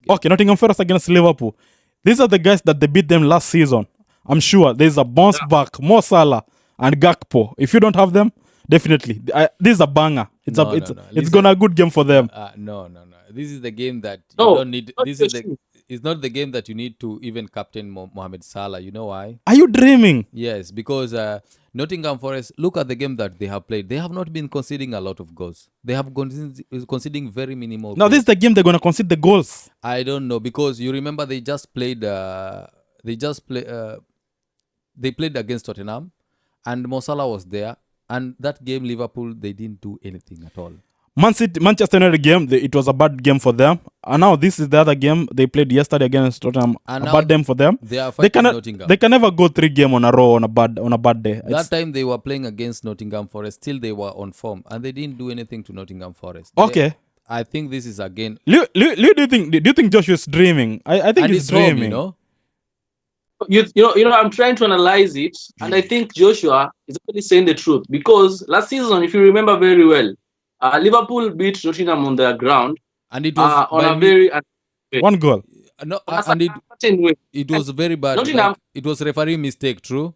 Okay, Nottingham Forest against Liverpool. These are the guys that they beat them last season. I'm sure there's a bounce back, Mo Salah and Gakpo. If you don't have them, definitely. This is a banger. No. It's gonna a good game for them. No. This is the game that you No, don't need. not This is just the. you. It's not the game that you need to even captain Mohamed Salah. You know why? Are you dreaming? Yes, because Nottingham Forest. Look at the game that they have played. They have not been conceding a lot of goals. They have conceding very minimal. Now goals. this is the game they're gonna concede the goals. I don't know because you remember they just played. They just play. They played against Tottenham, and Mo Salah was there. And that game, Liverpool, they didn't do anything at all. Manchester United game, it was a bad game for them. And now this is the other game they played yesterday against Tottenham. And a now bad game for them. They are fighting Nottingham. They can never go 3 games on a row on a bad day. That time they were playing against Nottingham Forest. Still they were on form, and they didn't do anything to Nottingham Forest. Okay. I think this is again. Do you think Joshua is dreaming? I think he's dreaming. Home, I'm trying to analyze it, and I think Joshua is actually saying the truth because last season, if you remember very well, Liverpool beat Nottingham on their ground, and it was on a very one goal. No, and it was very bad. Nottingham, it was referee mistake. True.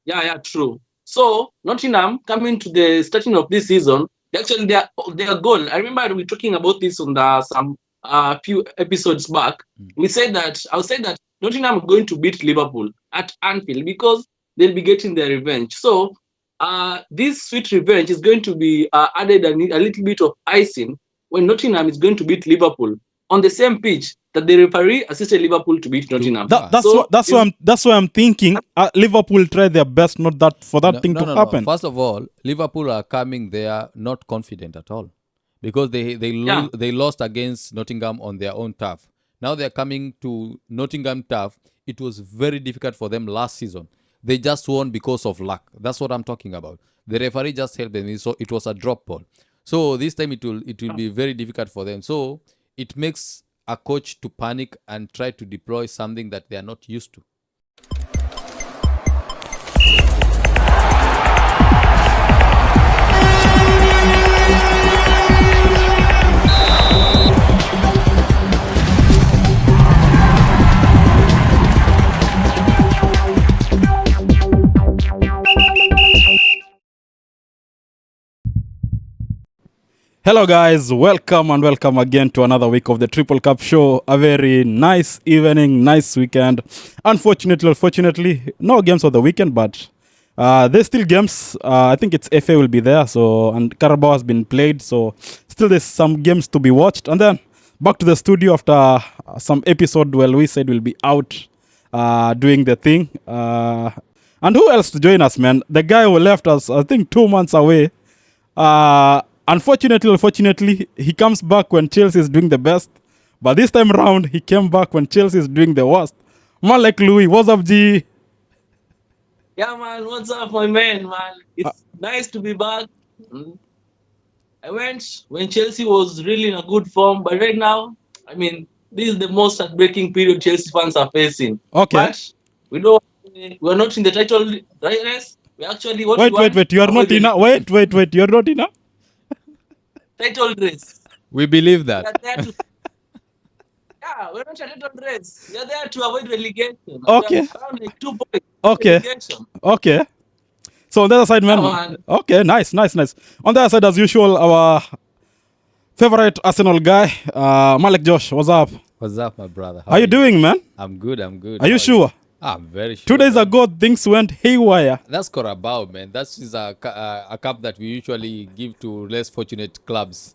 Yeah, true. So Nottingham coming to the starting of this season, actually their goal. I remember we talking about this on some few episodes back. I said that Nottingham are going to beat Liverpool at Anfield because they'll be getting their revenge. So this sweet revenge is going to be added a little bit of icing when Nottingham is going to beat Liverpool on the same pitch that the referee assisted Liverpool to beat Nottingham. That's why I'm thinking Liverpool try their best not that for that thing to happen. First of all, Liverpool are coming there not confident at all because they lost against Nottingham on their own turf. Now they're coming to Nottingham turf. It was very difficult for them last season. They just won because of luck. That's what I'm talking about. The referee just helped them. So it was a drop ball. So this time it will be very difficult for them. So it makes a coach to panic and try to deploy something that they are not used to. Hello guys, welcome again to another week of the Triple Cup Show. A very nice evening, nice weekend. Unfortunately, no games of the weekend, but there's still games. I think it's FA will be there, and Carabao has been played, so still there's some games to be watched. And then back to the studio after some episode where we said we'll be out doing the thing. And who else to join us, man? The guy who left us, I think 2 months away. Unfortunately, he comes back when Chelsea is doing the best. But this time around, he came back when Chelsea is doing the worst. Man like Louis, what's up, G? Yeah, man, what's up, my man? It's nice to be back. I went when Chelsea was really in a good form, but right now, I mean, this is the most heartbreaking period Chelsea fans are facing. Okay. But we're not in the title race. We actually wait, you are not in a wait, you're not in a title race. We believe that. We're not a title race. We're there to avoid relegation. Okay. Around like 2 points. Okay. Relegation. Okay. So on the other side, man. Okay, nice. On the other side, as usual, our favorite Arsenal guy, Malik Josh. What's up? What's up, my brother? How you doing, man? I'm good. Are you sure? I'm very sure. 2 days ago, things went haywire. That's Carabao, man. That is a cup that we usually give to less fortunate clubs.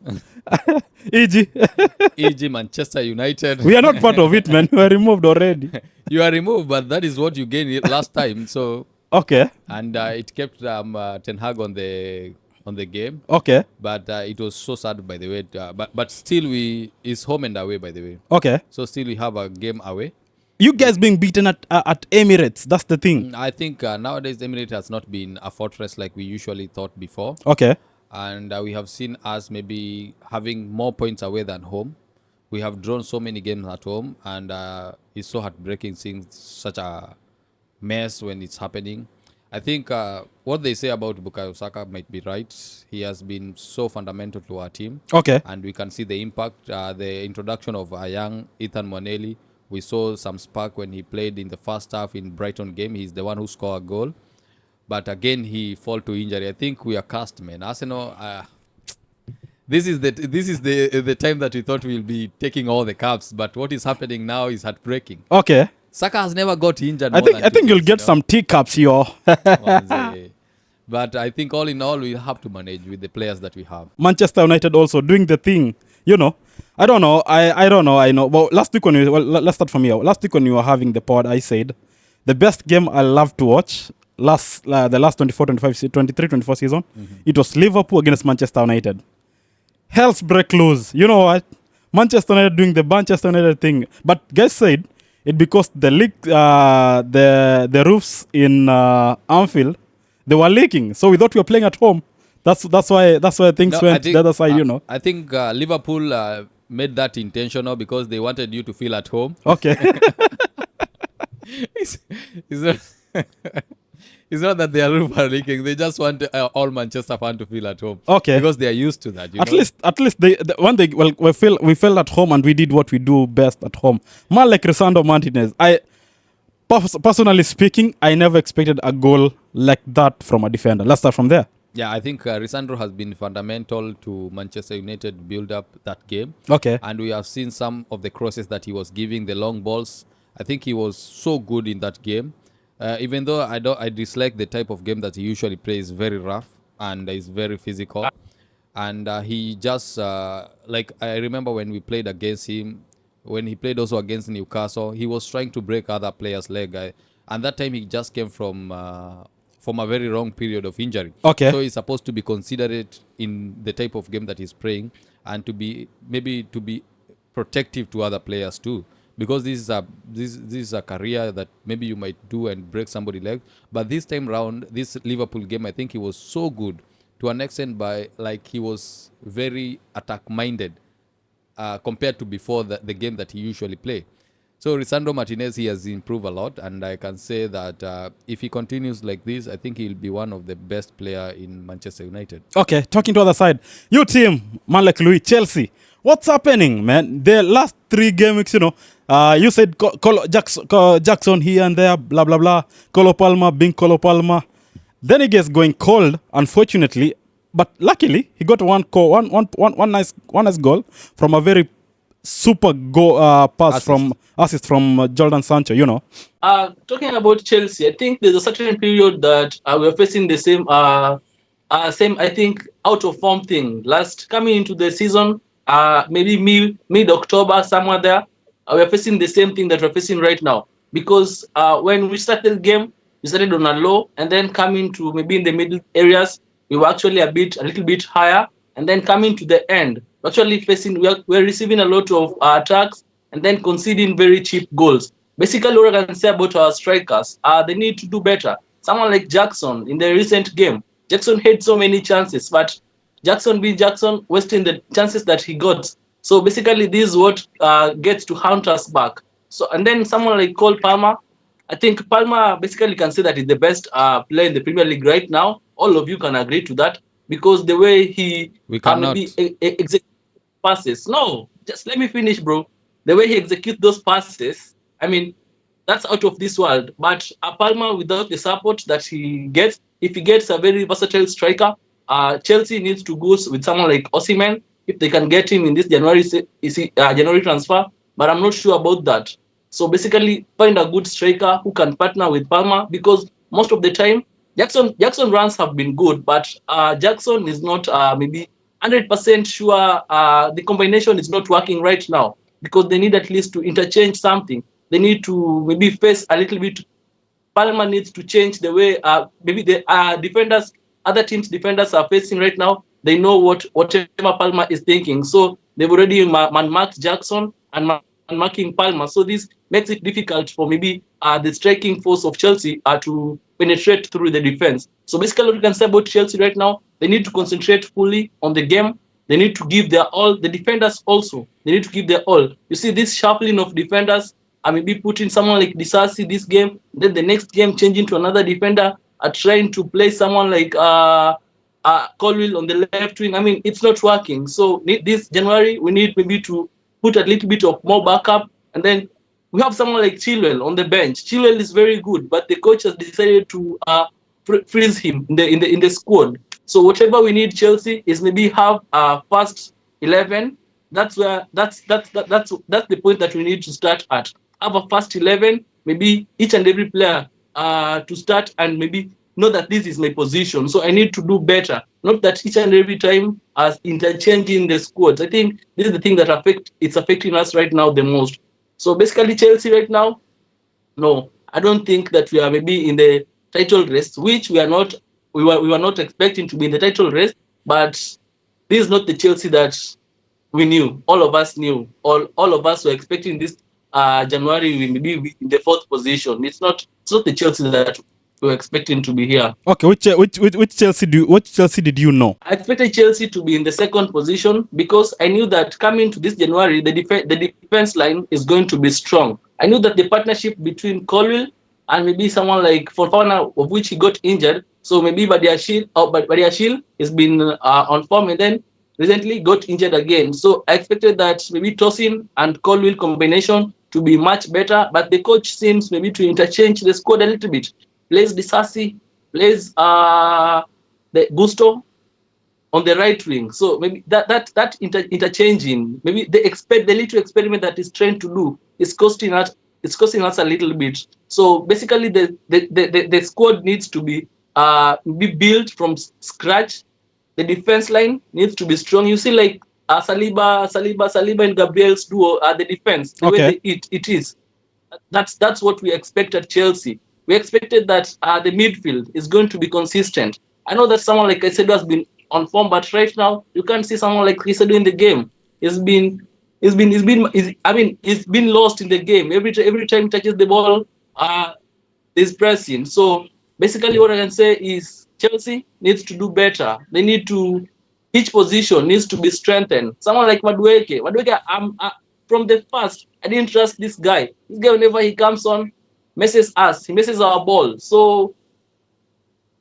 E.g. Manchester United. We are not part of it, man. We are removed already. You are removed, but that is what you gained last time. So okay. And it kept Ten Hag on the game. Okay. But it was so sad, by the way. But still, it's home and away, by the way. Okay. So still, we have a game away. You guys being beaten at Emirates, that's the thing. I think nowadays Emirates has not been a fortress like we usually thought before. Okay. And we have seen us maybe having more points away than home. We have drawn so many games at home, and it's so heartbreaking seeing such a mess when it's happening. I think what they say about Bukayo Saka might be right. He has been so fundamental to our team, Okay. and we can see the impact. The introduction of a young Ethan Monelli. We saw some spark when he played in the first half in Brighton game. He's the one who scored a goal, but again he fall to injury. I think we are cast, man. Arsenal. This is the time that we thought we'll be taking all the cups, but what is happening now is heartbreaking. Okay. Saka has never got injured. I more think than I think 2 you'll games, get some teacups, yo. Wanze. But I think all in all, we have to manage with the players that we have. Manchester United also doing the thing, you know. I don't know. I don't know. I know. Well, last week let's start from here. Last week when you were having the pod, I said the best game I love to watch the last 24, 25, 23, 24 season, it was Liverpool against Manchester United. Hell's break loose. You know what? Manchester United doing the Manchester United thing. But guys said it because the leak, the roofs in Anfield, they were leaking. So we thought we were playing at home. That's why things No, went the other side. You know. I think Liverpool made that intentional because they wanted you to feel at home. Okay. it's, it's not, it's not that their roof are leaking. They just want all Manchester fans to feel at home. Okay. Because they are used to that. At least they when they we felt at home and we did what we do best at home. Man like Lisandro Martinez, personally speaking, I never expected a goal like that from a defender. Let's start from there. Yeah, I think Lisandro has been fundamental to Manchester United build up that game. Okay. And we have seen some of the crosses that he was giving, the long balls. I think he was so good in that game. Even though I dislike the type of game that he usually plays, very rough and is very physical. And he just, like, I remember when we played against him, when he played also against Newcastle, he was trying to break other players' leg. And that time he just came from a very long period of injury. Okay. So he's supposed to be considerate in the type of game that he's playing and to be protective to other players too. Because this is a career that maybe you might do and break somebody's leg. But this time round, this Liverpool game, I think he was so good to an extent by like he was very attack-minded compared to before the game that he usually play. So Lisandro Martinez, he has improved a lot, and I can say that if he continues like this, I think he'll be one of the best player in Manchester United. Okay, talking to other side. You team, man like Louis, Chelsea. What's happening, man? The last 3 game weeks, you know, you said Jackson here and there, blah, blah, blah. Colo Palma being Colo Palma. Then he gets going cold, unfortunately. But luckily, he got one nice goal from a very super pass assist from Jordan Sancho, you know. Talking about Chelsea, I think there's a certain period that we're facing the same I think out of form thing. Last coming into the season, maybe mid October somewhere there, we're facing the same thing that we're facing right now. Because when we started the game, we started on a low, and then coming to maybe in the middle areas, we were actually a little bit higher, and then coming to the end, actually we're receiving a lot of attacks and then conceding very cheap goals. Basically, what I can say about our strikers, they need to do better. Someone like Jackson in the recent game, Jackson had so many chances, but Jackson being Jackson, wasting the chances that he got. So basically, this is what gets to haunt us back. So and then someone like Cole Palmer, I think Palmer basically can say that he's the best player in the Premier League right now. All of you can agree to that because the way he We cannot. execute passes. No, just let me finish, bro. The way he executes those passes, I mean, that's out of this world. But Palmer, without the support that he gets, if he gets a very versatile striker, Chelsea needs to go with someone like Osimhen if they can get him in this January transfer. But I'm not sure about that. So basically, find a good striker who can partner with Palmer because most of the time, Jackson runs have been good, but Jackson is not maybe 100% sure the combination is not working right now because they need at least to interchange something. They need to maybe face a little bit. Palmer needs to change the way maybe the defenders, other teams' defenders are facing right now. They know whatever Palmer is thinking. So they've already man-marked Jackson and man-marking Palmer. So this makes it difficult for maybe the striking force of Chelsea to penetrate through the defense. So basically what we can say about Chelsea right now, they need to concentrate fully on the game. They need to give their all. The defenders also, they need to give their all. You see this shuffling of defenders, maybe putting someone like Disasi this game, then the next game changing to another defender. are trying to play someone like Colwill on the left wing. I mean, it's not working. So this January, we need maybe to put a little bit of more backup, and then we have someone like Chilwell on the bench. Chilwell is very good, but the coach has decided to freeze him in the squad. So whatever we need, Chelsea, is maybe have a first 11. That's the point that we need to start at. Have a first 11, maybe each and every player to start, and maybe know that this is my position, so I need to do better. Not that each and every time as interchanging the squads. I think this is the thing that it's affecting us right now the most. So basically, Chelsea right now, no, I don't think that we are maybe in the title race, which we are not. We were not expecting to be in the title race, but this is not the Chelsea that we knew. All of us knew. All of us were expecting this January we maybe be in the fourth position. It's not the Chelsea that we were expecting to be here. Okay, which Chelsea did you know? I expected Chelsea to be in the second position because I knew that coming to this January, the defense line is going to be strong. I knew that the partnership between Colwill and maybe someone like Fofana, of which he got injured, so maybe Badiashile has been on form, and then recently got injured again. So I expected that maybe Tosin and Colwill combination to be much better, but the coach seems maybe to interchange the squad a little bit. Plays Disasi, plays the Gusto on the right wing. So maybe that interchanging, maybe the little experiment that is trying to do is costing us. It's costing us a little bit. So basically, the squad needs to be built from scratch. The defense line needs to be strong. You see, like Saliba, and Gabriel's duo the defense. The Okay. way it is. That's what we expect at Chelsea. We expected that the midfield is going to be consistent. I know that someone like Caicedo has been on form, but right now you can't see someone like Caicedo in the game. He's been lost in the game. Every time he touches the ball, there's pressing. So basically, what I can say is Chelsea needs to do better. They need to each position needs to be strengthened. Someone like Madueke, from the first, I didn't trust this guy. This guy, whenever he comes on, messes us. He messes our ball. So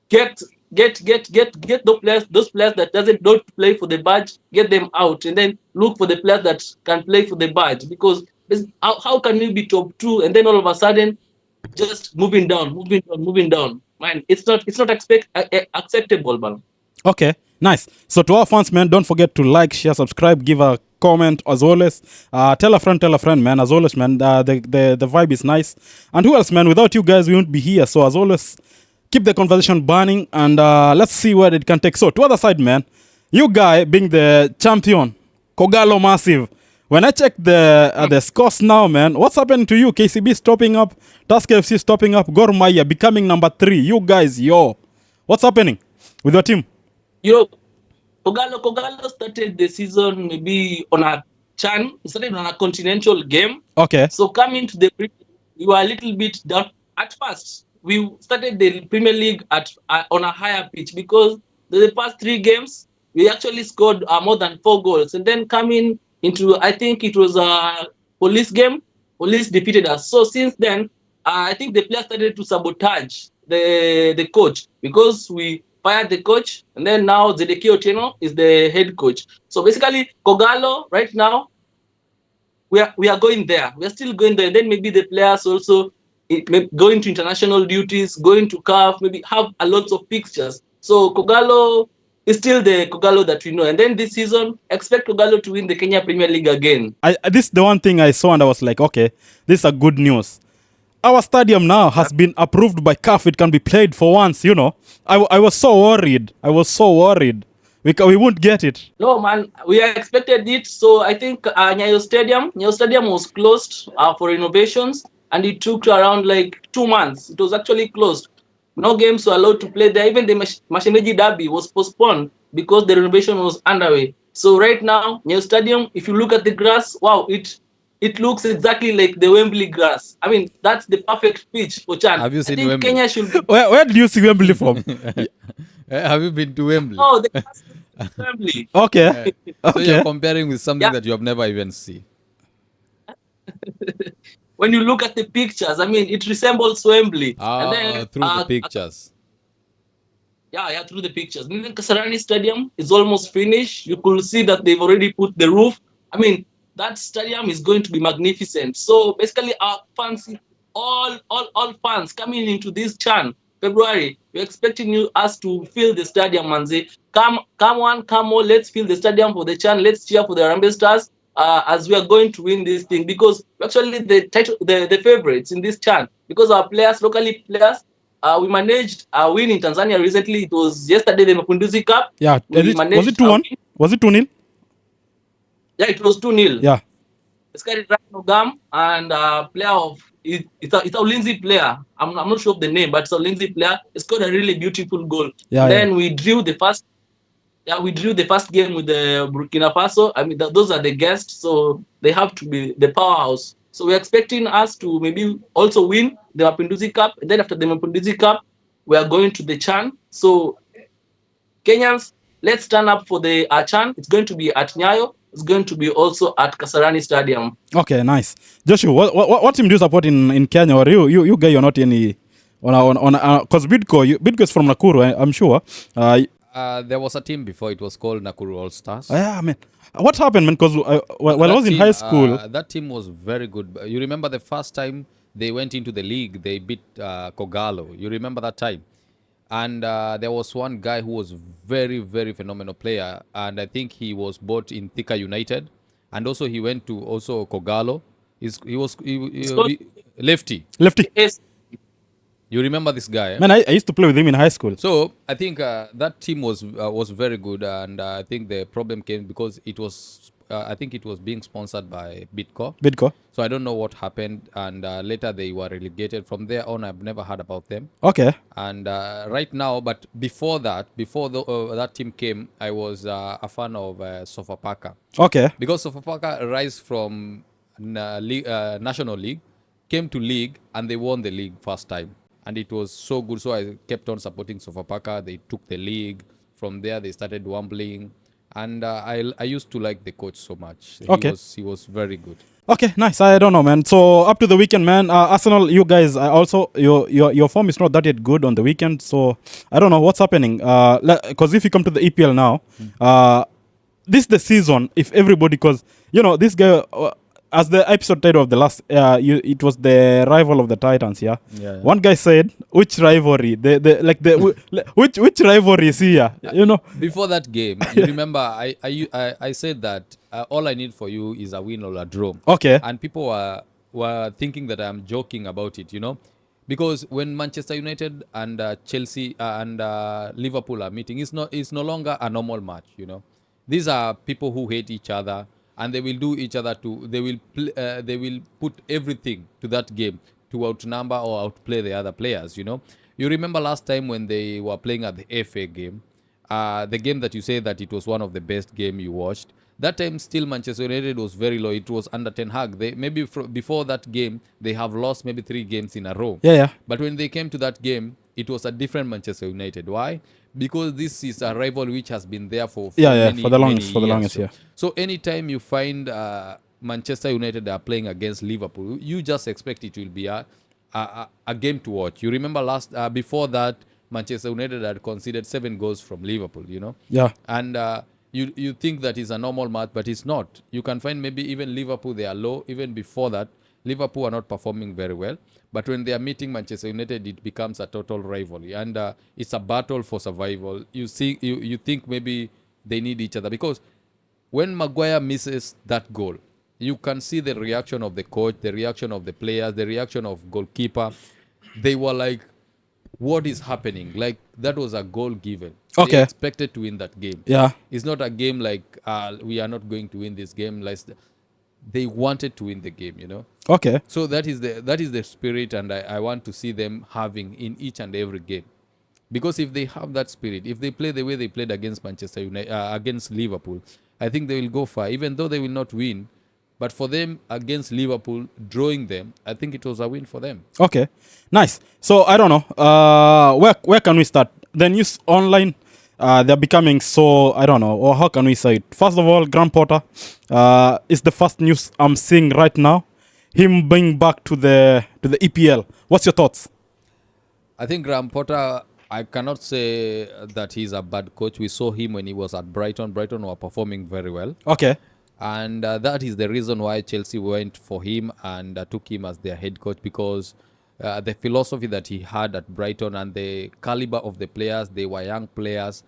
get those players that don't play for the badge, get them out, and then look for the players that can play for the badge. Because how can we be top two and then all of a sudden just moving down? Man, it's not acceptable, man. Okay, nice. So to our fans, man, don't forget to like, share, subscribe, give a comment as always. Tell a friend, man. As always, man, the vibe is nice. And who else, man? Without you guys, we won't be here. So as always, keep the conversation burning, and let's see where it can take. So to other side, man, you guy being the champion, Kogalo Massive. When I check the scores now, man, what's happening to you? KCB stopping up, Tusker FC stopping up, Gor Mahia becoming number 3. You guys, what's happening with your team? You know, Kogalo started the season maybe on a started on a continental game. Okay. So coming to the Premier League, we were a little bit down at first. We started the Premier League on a higher pitch because the past 3 games we actually scored more than 4 goals, and then coming into, I think it was a Police game. Police defeated us. So since then, I think the players started to sabotage the coach because we fired the coach, and then now Zedeki Otieno is the head coach. So basically, Kogalo right now, we are going there. We are still going there. And then maybe the players also going to international duties, going to CAF, maybe have a lot of fixtures. So Kogalo is still the Kogalo that we know. And then this season, expect Kogalo to win the Kenya Premier League again. This is the one thing I saw, and I was like, okay, this is a good news. Our stadium now has been approved by CAF. It can be played for once, I was so worried. We won't get it. No, man, we expected it. So I think Nyayo Stadium was closed for renovations, and it took around like 2 months. It was actually closed. No games were allowed to play there. Even the Mashemeji Derby was postponed because the renovation was underway. So right now, Nyayo Stadium, if you look at the grass, wow, it looks exactly like the Wembley grass. I mean, that's the perfect pitch for Chan. Have you seen I think Wembley? Kenya should be... Where did you see Wembley from? Have you been to Wembley? Oh, the grass is Wembley. Okay. So you're comparing with something that you have never even seen. When you look at the pictures, I mean, it resembles Wembley. Through the pictures. Yeah, through the pictures. Even Kasarani Stadium is almost finished. You could see that they've already put the roof. I mean, that stadium is going to be magnificent. So basically, our fans, all fans coming into this Chan February, we're expecting us to fill the stadium and say, come on, come on, let's fill the stadium for the Chan. Let's cheer for the Harambee Stars as we are going to win this thing because we're actually the favorites in this Chan because our players, locally players. We managed a win in Tanzania recently. It was yesterday, the Mapinduzi Cup. Yeah, We was it managed a 2-1? win. Was it 2-0? Yeah, it was 2-0. Yeah, It's carried Gam and player of it's a Lindsay player. I'm not sure of the name, but it's a Lindsay player. He scored a really beautiful goal. yeah, And yeah. then we drew the first. Yeah, we drew the first game with the Burkina Faso. I mean, those are the guests, so they have to be the powerhouse. So we're expecting us to maybe also win the Mapinduzi Cup. And then after the Mapinduzi Cup, we are going to the Chan. So Kenyans, let's turn up for the Chan. It's going to be at Nyayo. It's going to be also at Kasarani Stadium. Okay, nice. Joshua, what team do you support in Kenya? Or you guy, you're not any on because Bidco is from Nakuru, I'm sure. There was a team before. It was called Nakuru All Stars. Yeah, man. What happened, man? Because while I was in high school, that team was very good. You remember the first time they went into the league, they beat Kogalo. You remember that time? And there was one guy who was very, very phenomenal player, and I think he was bought in Thika United, and also he went to also Kogalo. He was lefty. lefty. Yes. You remember this guy? Eh? Man, I used to play with him in high school. So I think that team was very good, and I think the problem came because it was I think it was being sponsored by Bidco. So I don't know what happened, and later they were relegated. From there on, I've never heard about them. Okay. And right now, but before that, that team came, I was a fan of Sofapaka. Okay. Because Sofapaka rise from National League, came to league, and they won the league first time. And it was so good. So I kept on supporting Sofapaka. They took the league. From there, they started wobbling. And I used to like the coach so much. Okay. He was very good. Okay, nice. I don't know, man. So up to the weekend, man. Arsenal, you guys also your form is not that yet good on the weekend. So I don't know what's happening. Because if you come to the EPL now, this is the season. If everybody, because this guy. As the episode title of the last, it was the rival of the Titans. Yeah. One guy said, "Which rivalry? Which rivalry is here?" Before that game, you remember I said that all I need for you is a win or a draw. Okay. And people were thinking that I'm joking about it, because when Manchester United and Chelsea and Liverpool are meeting, it's no longer a normal match. These are people who hate each other. And they will do each other they will put everything to that game to outnumber or outplay the other players. You remember last time when they were playing at the FA game, the game that you say that it was one of the best game you watched. That time still Manchester United was very low. It was under Ten Hag. Before that game they have lost maybe 3 games in a row. Yeah. But when they came to that game, it was a different Manchester United. Why? Because this is a rival which has been there for the longest. Yeah. So anytime you find Manchester United are playing against Liverpool, you just expect it will be a game to watch. You remember before that, Manchester United had conceded 7 goals from Liverpool. Yeah. And you think that is a normal match, but it's not. You can find maybe even Liverpool, they are low. Even before that, Liverpool are not performing very well. But when they are meeting Manchester United, it becomes a total rivalry. And it's a battle for survival. You think maybe they need each other. Because when Maguire misses that goal, you can see the reaction of the coach, the reaction of the players, the reaction of goalkeeper. They were like, what is happening? Like, that was a goal given. Okay. They expected to win that game. Yeah. It's not a game like, we are not going to win this game. They wanted to win the game, Okay. So that is the spirit, and I want to see them having in each and every game. Because if they have that spirit, if they play the way they played against Manchester United, against Liverpool, I think they will go far, even though they will not win. But for them, against Liverpool, drawing them, I think it was a win for them. Okay, nice. So I don't know, where can we start? The news online, they're becoming so, I don't know, or how can we say it? First of all, Graham Potter is the first news I'm seeing right now. Him being back to the EPL. What's your thoughts? I think Graham Potter I cannot say that he's a bad coach. We saw him when he was at Brighton. Brighton were performing very well. Okay. And that is the reason why Chelsea went for him and took him as their head coach, because the philosophy that he had at Brighton and the caliber of the players, they were young players,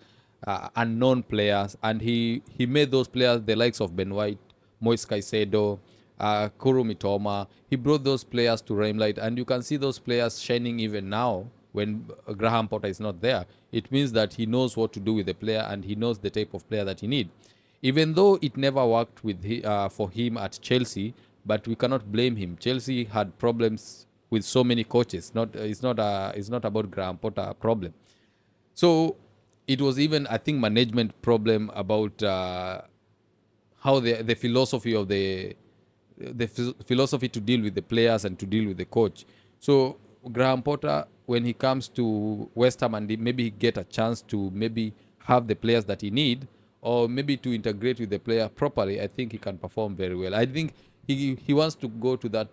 unknown players, and he made those players the likes of Ben White, Moise Caicedo, Kuru Mitoma. He brought those players to limelight, and you can see those players shining even now when Graham Potter is not there. It means that he knows what to do with the player and he knows the type of player that he needs. Even though it never worked for him at Chelsea, but we cannot blame him. Chelsea had problems with so many coaches. It's not about Graham Potter problem. So it was even, I think, management problem about how the philosophy of the philosophy to deal with the players and to deal with the coach. So Graham Potter, when he comes to West Ham and maybe he get a chance to maybe have the players that he need, or maybe to integrate with the player properly, I think he can perform very well. I think he wants to go to that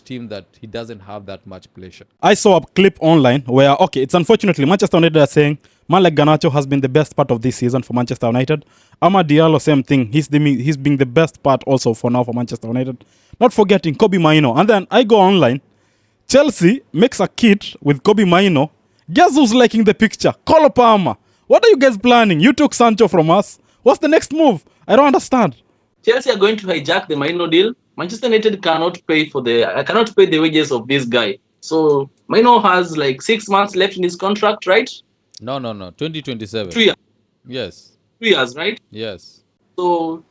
team that he doesn't have that much pressure. I saw a clip online where, okay, it's unfortunately Manchester United are saying man like Garnacho has been the best part of this season for Manchester United. Amad Diallo, same thing. He's being the best part also for now for Manchester United. Not forgetting Kobe Maino. And then I go online. Chelsea makes a kit with Kobe Maino. Guess who's liking the picture? Cole Palmer. What are you guys planning? You took Sancho from us. What's the next move? I don't understand. Chelsea are going to hijack the Maino deal. Manchester United cannot pay the wages of this guy. So Maino has like 6 months left in his contract, right? No. 2027. 3 years. Yes. 3 years, right? Yes. So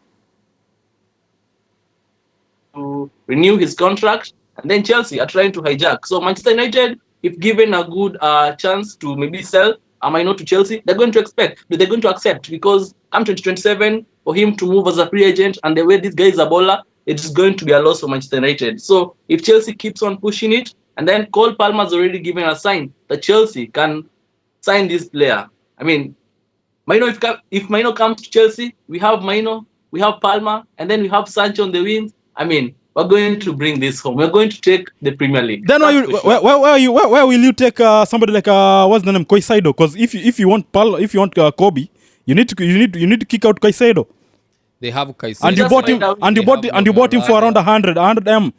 to renew his contract, and then Chelsea are trying to hijack. So Manchester United, if given a good chance to maybe sell Maino to Chelsea, they're going to accept, because come 2027 for him to move as a free agent, and the way this guy is a baller, it's going to be a loss for Manchester United. So if Chelsea keeps on pushing it, and then Cole Palmer's already given a sign that Chelsea can sign this player. I mean, Maino, if Maino comes to Chelsea, we have Maino, we have Palmer, and then we have Sancho on the wings. I mean, we're going to bring this home. We're going to take the Premier League. Then where will you take somebody like what's the name, Caicedo? Because if you want Kobe, you need to kick out Caicedo. They have Caicedo. And you bought him and you bought him for around 100 M.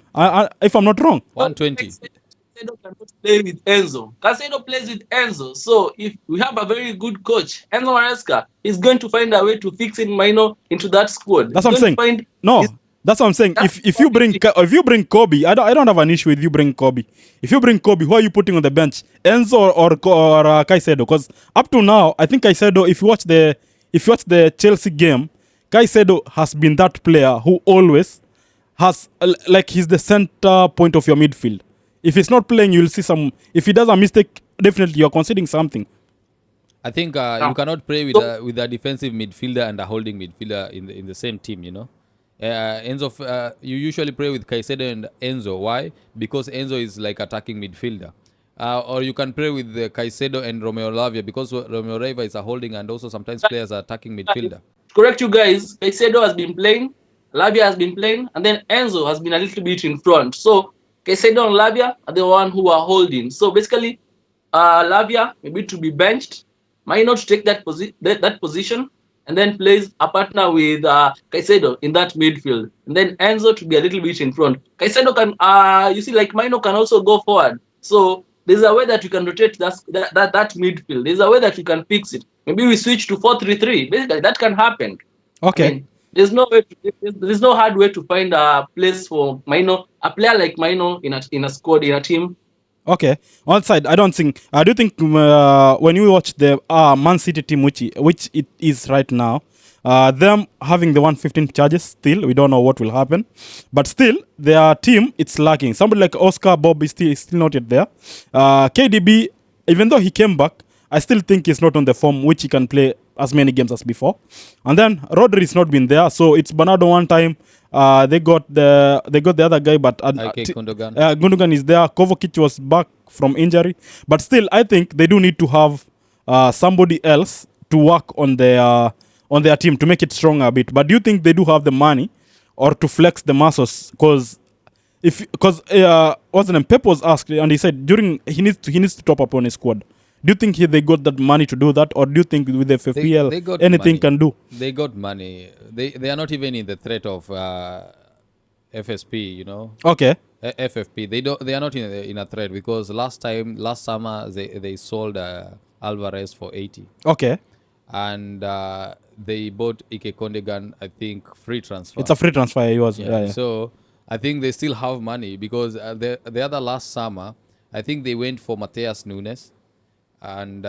If I'm not wrong. 120. Caicedo cannot play with Enzo. Caicedo plays with Enzo. So if we have a very good coach, Enzo Maresca is going to find a way to fix in Maino into that squad. That's what I'm saying. That's what I'm saying. If you bring Kobe, I don't have an issue with you bring Kobe. If you bring Kobe, who are you putting on the bench? Enzo or Caicedo? Because up to now, I think Caicedo, if you watch the Chelsea game, Caicedo has been that player who always has like he's the center point of your midfield. If he's not playing, you'll see some. If he does a mistake, definitely you're conceding something. I think you cannot play with a defensive midfielder and a holding midfielder in the same team. You know, Enzo. You usually play with Caicedo and Enzo. Why? Because Enzo is like attacking midfielder. Or you can play with Caicedo and Romeo Lavia, because Romeo Lavia is a holding and also sometimes players are attacking midfielder. Correct you guys. Caicedo has been playing, Lavia has been playing, and then Enzo has been a little bit in front. So Caicedo and Lavia are the one who are holding. So basically, Lavia maybe to be benched, might not take that position, and then plays a partner with Caicedo in that midfield, and then Enzo to be a little bit in front. Caicedo can, you see, like Maino can also go forward. So there's a way that you can rotate that midfield. There's a way that you can fix it. Maybe we switch to 4-3-3. Basically, that can happen. Okay. I mean, there's no hard way to find a place for Maino, a player like Maino in a squad, in a team. Okay. On side, I don't think. I do think when you watch the Man City team, which it is right now, them having the 115 charges, still we don't know what will happen, but still their team, it's lacking. Somebody like Oscar Bob is still not yet there. KDB, even though he came back, I still think he's not on the form which he can play as many games as before. And then Rodri's not been there, so it's Bernardo one time. They got the other guy, but Gundogan. Gundogan is there. Kovacic was back from injury, but still, I think they do need to have somebody else to work on their team to make it stronger a bit. But do you think they do have the money or to flex the muscles? Because what's the name? Pep was asked, and he said he needs to top up on his squad. Do you think they got that money to do that, or do you think with the FFPL they got anything money. can do? They got money. They are not even in the threat of FSP. Okay, FFP. They are not in a threat because last summer they sold Alvarez for 80, okay. and they bought Ike Kondegan, I think, free transfer. It's a free transfer. He was. Yeah. Yeah. So I think they still have money because the other last summer, I think they went for Mateus Nunes, and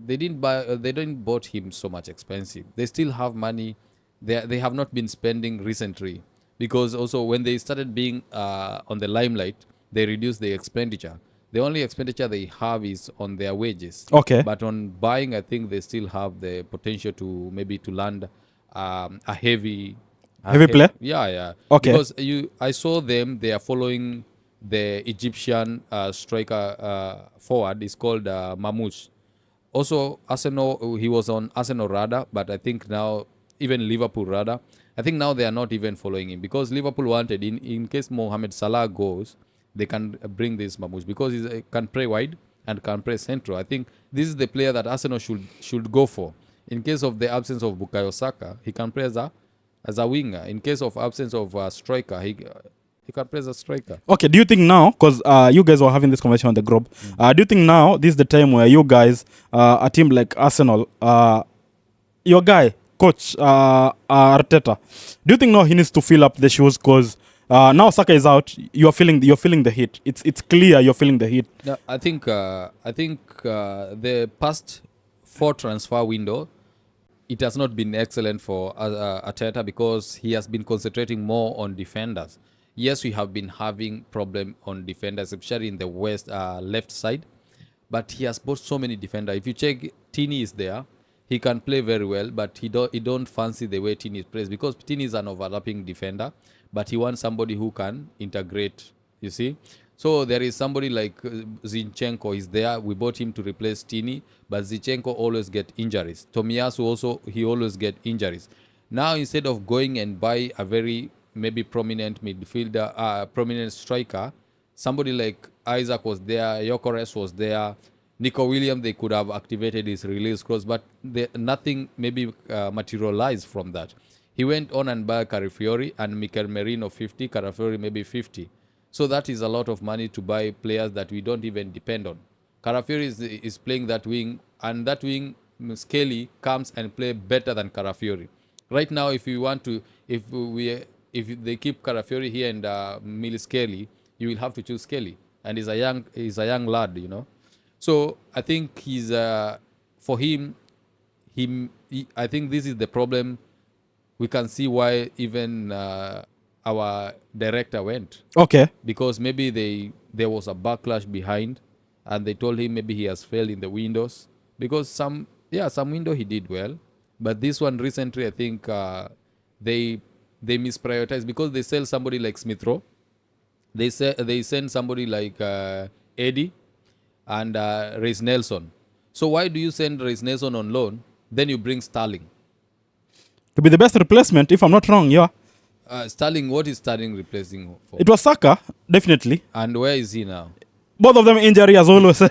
they didn't bought him so much expensive. They still have money. They have not been spending recently because also when they started being on the limelight, they reduced the expenditure. The only expenditure they have is on their wages. Okay. But on buying, I think they still have the potential to maybe to land a heavy Heavy play. yeah. Okay. Because I saw them. They are following the Egyptian striker forward. It's called Mamouche. Also, Arsenal. He was on Arsenal radar, but I think now even Liverpool radar. I think now they are not even following him because Liverpool wanted in case Mohamed Salah goes, they can bring this Mamouche because he can play wide and can play central. I think this is the player that Arsenal should go for. In case of the absence of Bukayo Saka, he can play as a winger. In case of absence of a striker, he can play as a striker. Okay, do you think now, because you guys were having this conversation on the group, do you think now this is the time where you guys, a team like Arsenal, your guy, coach Arteta, do you think now he needs to fill up the shoes? Because now Saka is out, you're feeling the heat. It's clear you're feeling the heat. No, I think the past 4 transfer window, it has not been excellent for Arteta because he has been concentrating more on defenders. Yes, we have been having problem on defenders, especially in the left side. But he has bought so many defenders. If you check, Tini is there. He can play very well, but he don't fancy the way Tini plays because Tini is an overlapping defender, but he wants somebody who can integrate. You see, so there is somebody like Zinchenko is there. We bought him to replace Tini, but Zinchenko always get injuries. Tomiyasu also, he always get injuries. Now instead of going and buy a very maybe prominent midfielder, prominent striker, somebody like Isaac was there, Gyökeres was there, Nico Williams, they could have activated his release clause, but nothing maybe materialized from that. He went on and bought Carafiori and Mikel Merino 50, Carafiori maybe 50. So that is a lot of money to buy players that we don't even depend on. Carafiori is playing that wing, and that wing, Skelly, comes and play better than Carafiori. Right now, if they keep Carafiori here and Mill Skelly, you will have to choose Skelly, and he's a young lad. So I think for him, I think this is the problem. We can see why even our director went. Okay. Because maybe there was a backlash behind, and they told him maybe he has failed in the windows. Because some window he did well, but this one recently I think they misprioritized because they sell somebody like Smith Rowe. They send somebody like Eddie and Reece Nelson. So why do you send Reece Nelson on loan? Then you bring Sterling. To be the best replacement, if I'm not wrong, yeah. Sterling, what is Sterling replacing for? It was Saka, definitely. And where is he now? Both of them injury as always.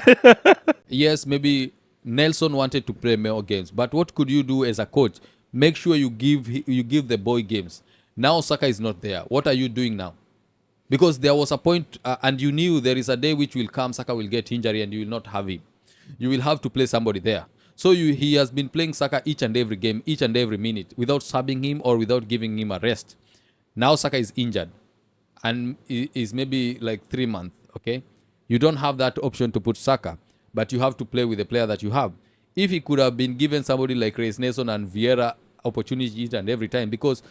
Yes, maybe Nelson wanted to play more games, but what could you do as a coach? Make sure you give the boy games. Now Saka is not there. What are you doing now? Because there was a point, and you knew there is a day which will come, Saka will get injury and you will not have him. You will have to play somebody there. So he has been playing Saka each and every game, each and every minute, without subbing him or without giving him a rest. Now Saka is injured and is maybe like 3 months, okay? You don't have that option to put Saka, but you have to play with the player that you have. If he could have been given somebody like Reece Nelson and Vieira opportunity each and every time, because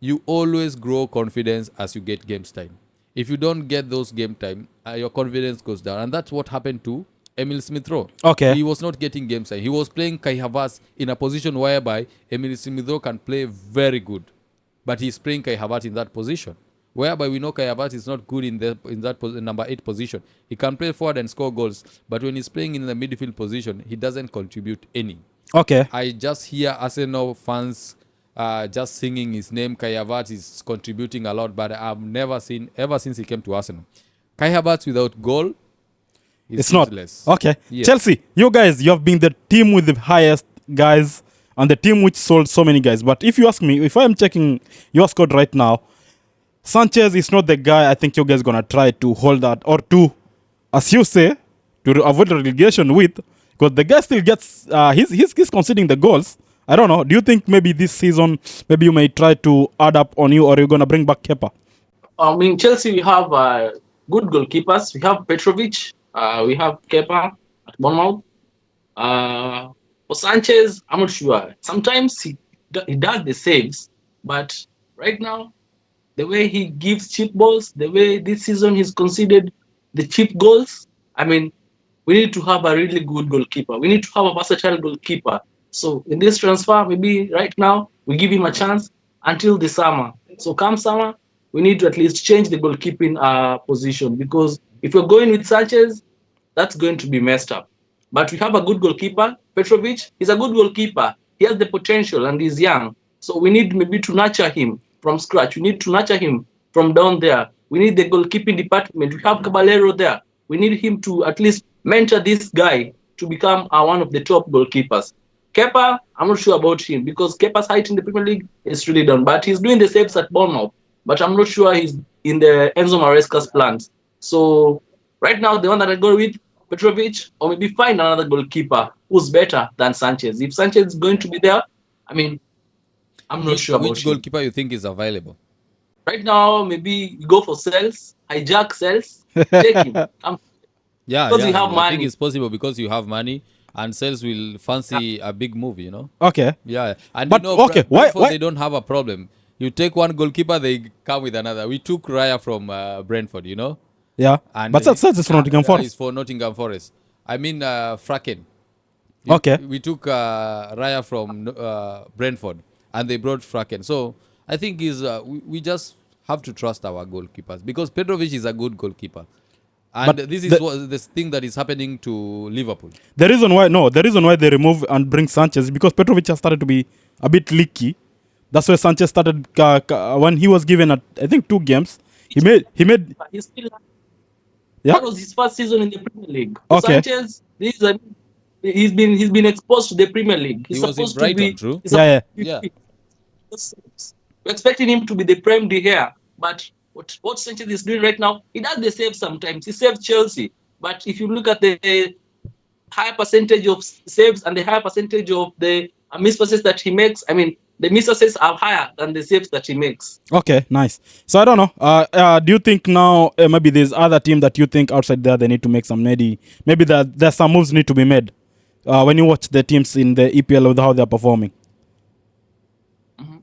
you always grow confidence as you get games time. If you don't get those game time, your confidence goes down. And that's what happened to Emil Smith Rowe. Okay. He was not getting game time. He was playing Kai Havertz in a position whereby Emil Smith Rowe can play very good. But he's playing Kai Havertz in that position. Whereby we know Kai Havertz is not good in that number 8 position. He can play forward and score goals. But when he's playing in the midfield position, he doesn't contribute any. Okay. I just hear Arsenal fans just singing his name. Kai Havertz is contributing a lot, but I've never seen, ever since he came to Arsenal, Kai Havertz without goal, He's It's not. useless. Okay. Yes. Chelsea, you guys, you have been the team with the highest guys and the team which sold so many guys. But if you ask me, if I'm checking your squad right now, Sanchez is not the guy I think you guys gonna try to hold that or to, as you say, to avoid relegation with, because the guy still gets he's conceding the goals. I don't know. Do you think maybe this season maybe you may try to add up on you or you're gonna bring back Kepa? I mean, Chelsea, we have good goalkeepers. We have Petrovic. We have Kepa at Bournemouth. Uh, for Sanchez, I'm not sure. Sometimes he does the saves, but right now, the way he gives cheap balls, the way this season he's conceded the cheap goals, I mean, we need to have a really good goalkeeper. We need to have a versatile goalkeeper. So in this transfer, maybe right now we give him a chance until the summer. So come summer, we need to at least change the goalkeeping position, because if we're going with Sanchez, that's going to be messed up. But we have a good goalkeeper, Petrovic. He's a good goalkeeper. He has the potential and he's young. So we need maybe to nurture him from scratch. We need to nurture him from down there. We need the goalkeeping department. We have Caballero there. We need him to at least mentor this guy to become one of the top goalkeepers. Kepa, I'm not sure about him because Kepa's height in the Premier League is really down, but he's doing the saves at Bournemouth. But I'm not sure he's in the Enzo Maresca's plans. So right now, the one that I go with, Petrovic, or maybe find another goalkeeper who's better than Sanchez. If Sanchez is going to be there, I mean, I'm not sure about Which him. goalkeeper you think is available? Right now, maybe you go for sales, hijack sales, take him. Yeah, Because yeah. we have I think money. it's possible because you have money and sales will Yeah. fancy a big move, you know? Okay. Yeah. And But you know, okay, Brentford, why they don't have a problem. You take one goalkeeper, they come with another. We took Raya from Brentford, you know? yeah. And But that's is from Nottingham it's Forest. for Nottingham Forest. I mean, Fraken. Okay. We took Raya from Brentford and they brought Fraken. So I think we just have to trust our goalkeepers because Petrovic is a good goalkeeper. And But this is what this thing that is happening to Liverpool. the reason why they remove and bring Sanchez is because Petrovic has started to be a bit leaky. That's why Sanchez started when he was given I think 2 games. He made He's still, yeah. that was his first season in the Premier League. For Okay. Sanchez, he's been exposed to the Premier League. He was in Brighton, true? He's Yeah, supposed yeah. to be Yeah. we're expecting him to be the prime de here, but what Sanchez is doing right now, he does the save sometimes. He saves Chelsea, but if you look at the higher percentage of saves and the higher percentage of the misses that he makes, I mean, the misses are higher than the saves that he makes. Okay, nice. So I don't know. Do you think now maybe there's other team that you think outside there they need to make some maybe there's some moves need to be made when you watch the teams in the EPL with how they're performing?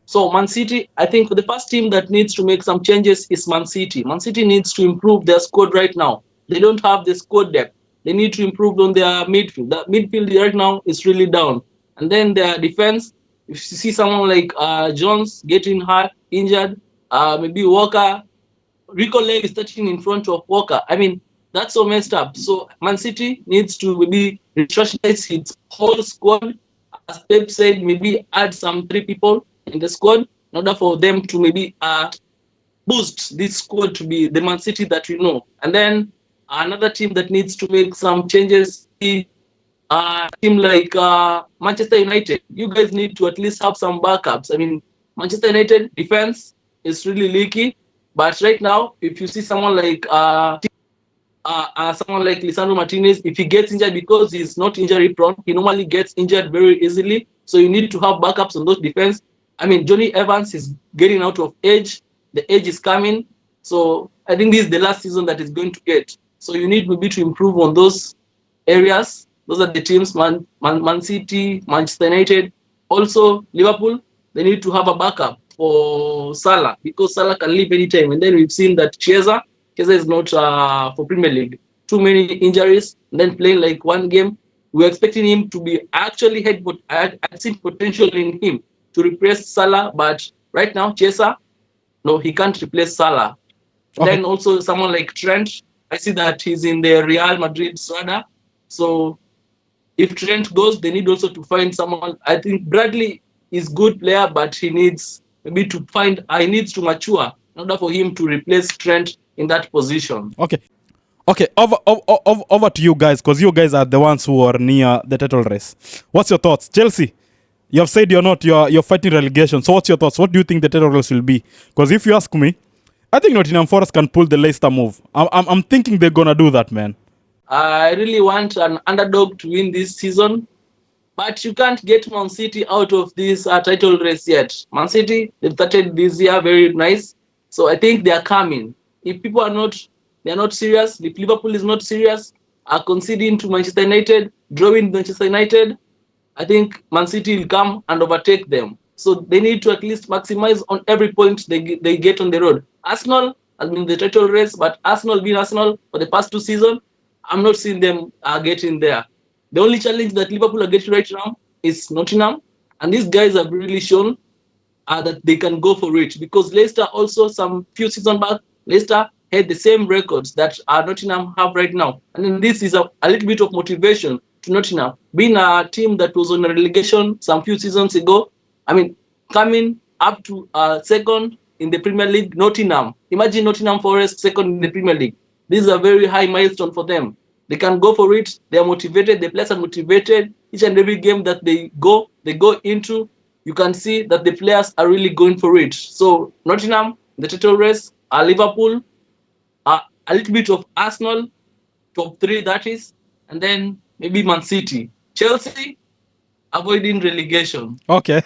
So Man City, I think the first team that needs to make some changes is Man City. Man City needs to improve their squad right now. They don't have the squad depth. They need to improve on their midfield. The midfield right now is really down. And then their defense, if you see someone like Jones getting hurt, injured, maybe Walker, Rico Lake is starting in front of Walker. I mean, that's so messed up. So Man City needs to maybe restructure its whole squad. As Pep said, maybe add some 3 people in the squad in order for them to maybe boost this squad to be the Man City that we know. And then another team that needs to make some changes is a team like Manchester United. You guys need to at least have some backups. I mean, Manchester United defense is really leaky, but right now, if you see someone like Lisandro Martinez, if he gets injured because he's not injury prone, he normally gets injured very easily. So you need to have backups on those defense. I mean, Johnny Evans is getting out of age. The age is coming. So I think this is the last season that is going to get. So you need maybe to improve on those areas. Those are the teams, Man City, Manchester United. Also, Liverpool, they need to have a backup for Salah because Salah can leave anytime. And then we've seen that Chiesa is not for Premier League. Too many injuries, and then playing like one game. We're expecting him to be actually I see potential in him to replace Salah, but right now, Chiesa, no, he can't replace Salah. Okay. Then also someone like Trent, I see that he's in the Real Madrid radar. So if Trent goes, they need also to find someone. I think Bradley is good player, but he needs maybe to find. He needs to mature in order for him to replace Trent in that position. Okay. Okay, over to you guys, because you guys are the ones who are near the title race. What's your thoughts, Chelsea? You have said you're fighting relegation. So what's your thoughts? What do you think the title race will be? Because if you ask me, I think Nottingham Forest can pull the Leicester move. I'm thinking they're gonna do that, man. I really want an underdog to win this season, but you can't get Man City out of this title race yet. Man City, they've started this year very nice, so I think they are coming. If people are not, they are not serious. If Liverpool is not serious, are conceding to Manchester United, drawing Manchester United, I think Man City will come and overtake them. So they need to at least maximize on every point they get on the road. Arsenal has been in the title race, but Arsenal being Arsenal for the past 2 seasons, I'm not seeing them getting there. The only challenge that Liverpool are getting right now is Nottingham, and these guys have really shown that they can go for it, because Leicester also some few seasons back, Leicester had the same records that Nottingham have right now, and then this is a little bit of motivation to Nottingham, being a team that was on a relegation some few seasons ago. I mean, coming up to second in the Premier League. Nottingham, imagine Nottingham Forest second in the Premier League. This is a very high milestone for them. They can go for it. They are motivated. The players are motivated. Each and every game that they go into, you can see that the players are really going for it. So Nottingham, the title race, Liverpool, a little bit of Arsenal, top three that is, and then maybe Man City, Chelsea, avoiding relegation. Okay.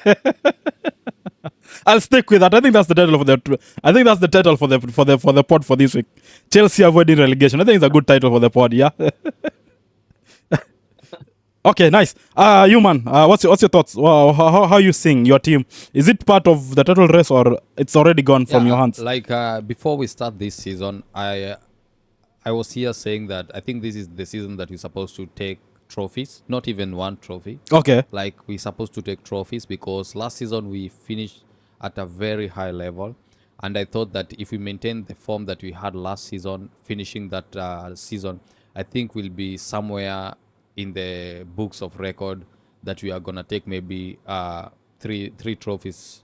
I'll stick with that. I think that's the title for the. I think that's the title for the pod for this week. Chelsea avoiding relegation. I think it's a good title for the pod. Yeah. Okay, nice. You man, what's your thoughts? How you seeing your team? Is it part of the title race or it's already gone from your hands? Like before we start this season, I was here saying that I think this is the season that we're supposed to take trophies, not even one trophy. Okay. Like we're supposed to take trophies because last season we finished at a very high level, and I thought that if we maintain the form that we had last season, finishing that season, I think we'll be somewhere in the books of record that we are gonna take maybe three trophies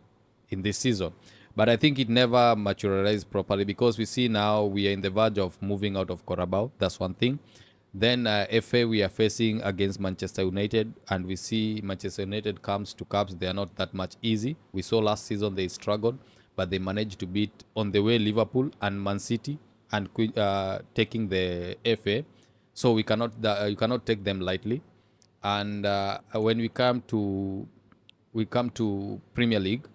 in this season. But I think it never materialized properly because we see now we are in the verge of moving out of Carabao. That's one thing. Then FA we are facing against Manchester United, and we see Manchester United comes to cups. They are not that much easy. We saw last season they struggled, but they managed to beat on the way Liverpool and Man City and taking the FA. So we cannot you cannot take them lightly. And when we come to Premier League,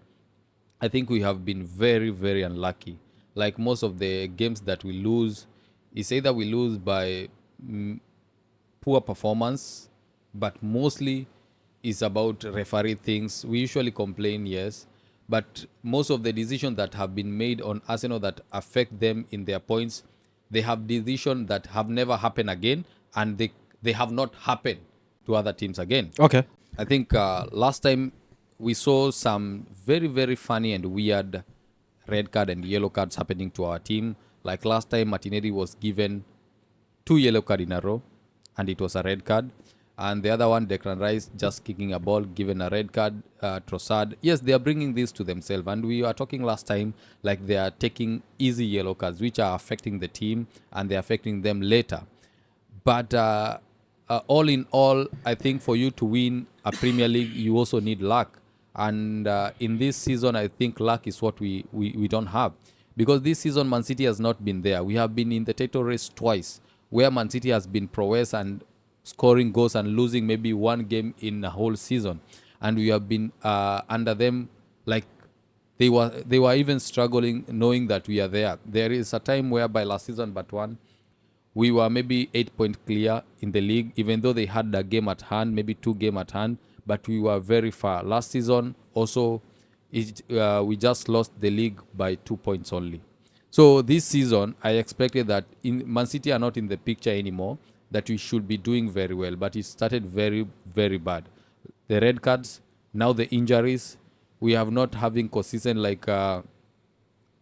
I think we have been very, very unlucky. Like most of the games that we lose, it's either we lose by poor performance, but mostly it's about referee things. We usually complain, yes, but most of the decisions that have been made on Arsenal that affect them in their points, they have decisions that have never happened again, and they have not happened to other teams again. Okay. I think last time we saw some very, very funny and weird red card and yellow cards happening to our team. Like last time, Martinelli was given 2 yellow cards in a row, and it was a red card. And the other one, Declan Rice, just kicking a ball, given a red card. Trossard, yes, they are bringing this to themselves. And we were talking last time, like they are taking easy yellow cards, which are affecting the team, and they're affecting them later. But all in all, I think for you to win a Premier League, you also need luck. And in this season, I think luck is what we don't have. Because this season, Man City has not been there. We have been in the title race twice, where Man City has been prowess and scoring goals and losing maybe one game in a whole season. And we have been under them, like they were even struggling knowing that we are there. There is a time whereby last season, but one, we were maybe 8 point clear in the league, even though they had a game at hand, maybe 2 game at hand, but we were very far. Last season, also, we just lost the league by 2 points only. So this season, I expected that Man City are not in the picture anymore, that we should be doing very well, but it started very, very bad. The red cards, now the injuries, we have not having consistent like our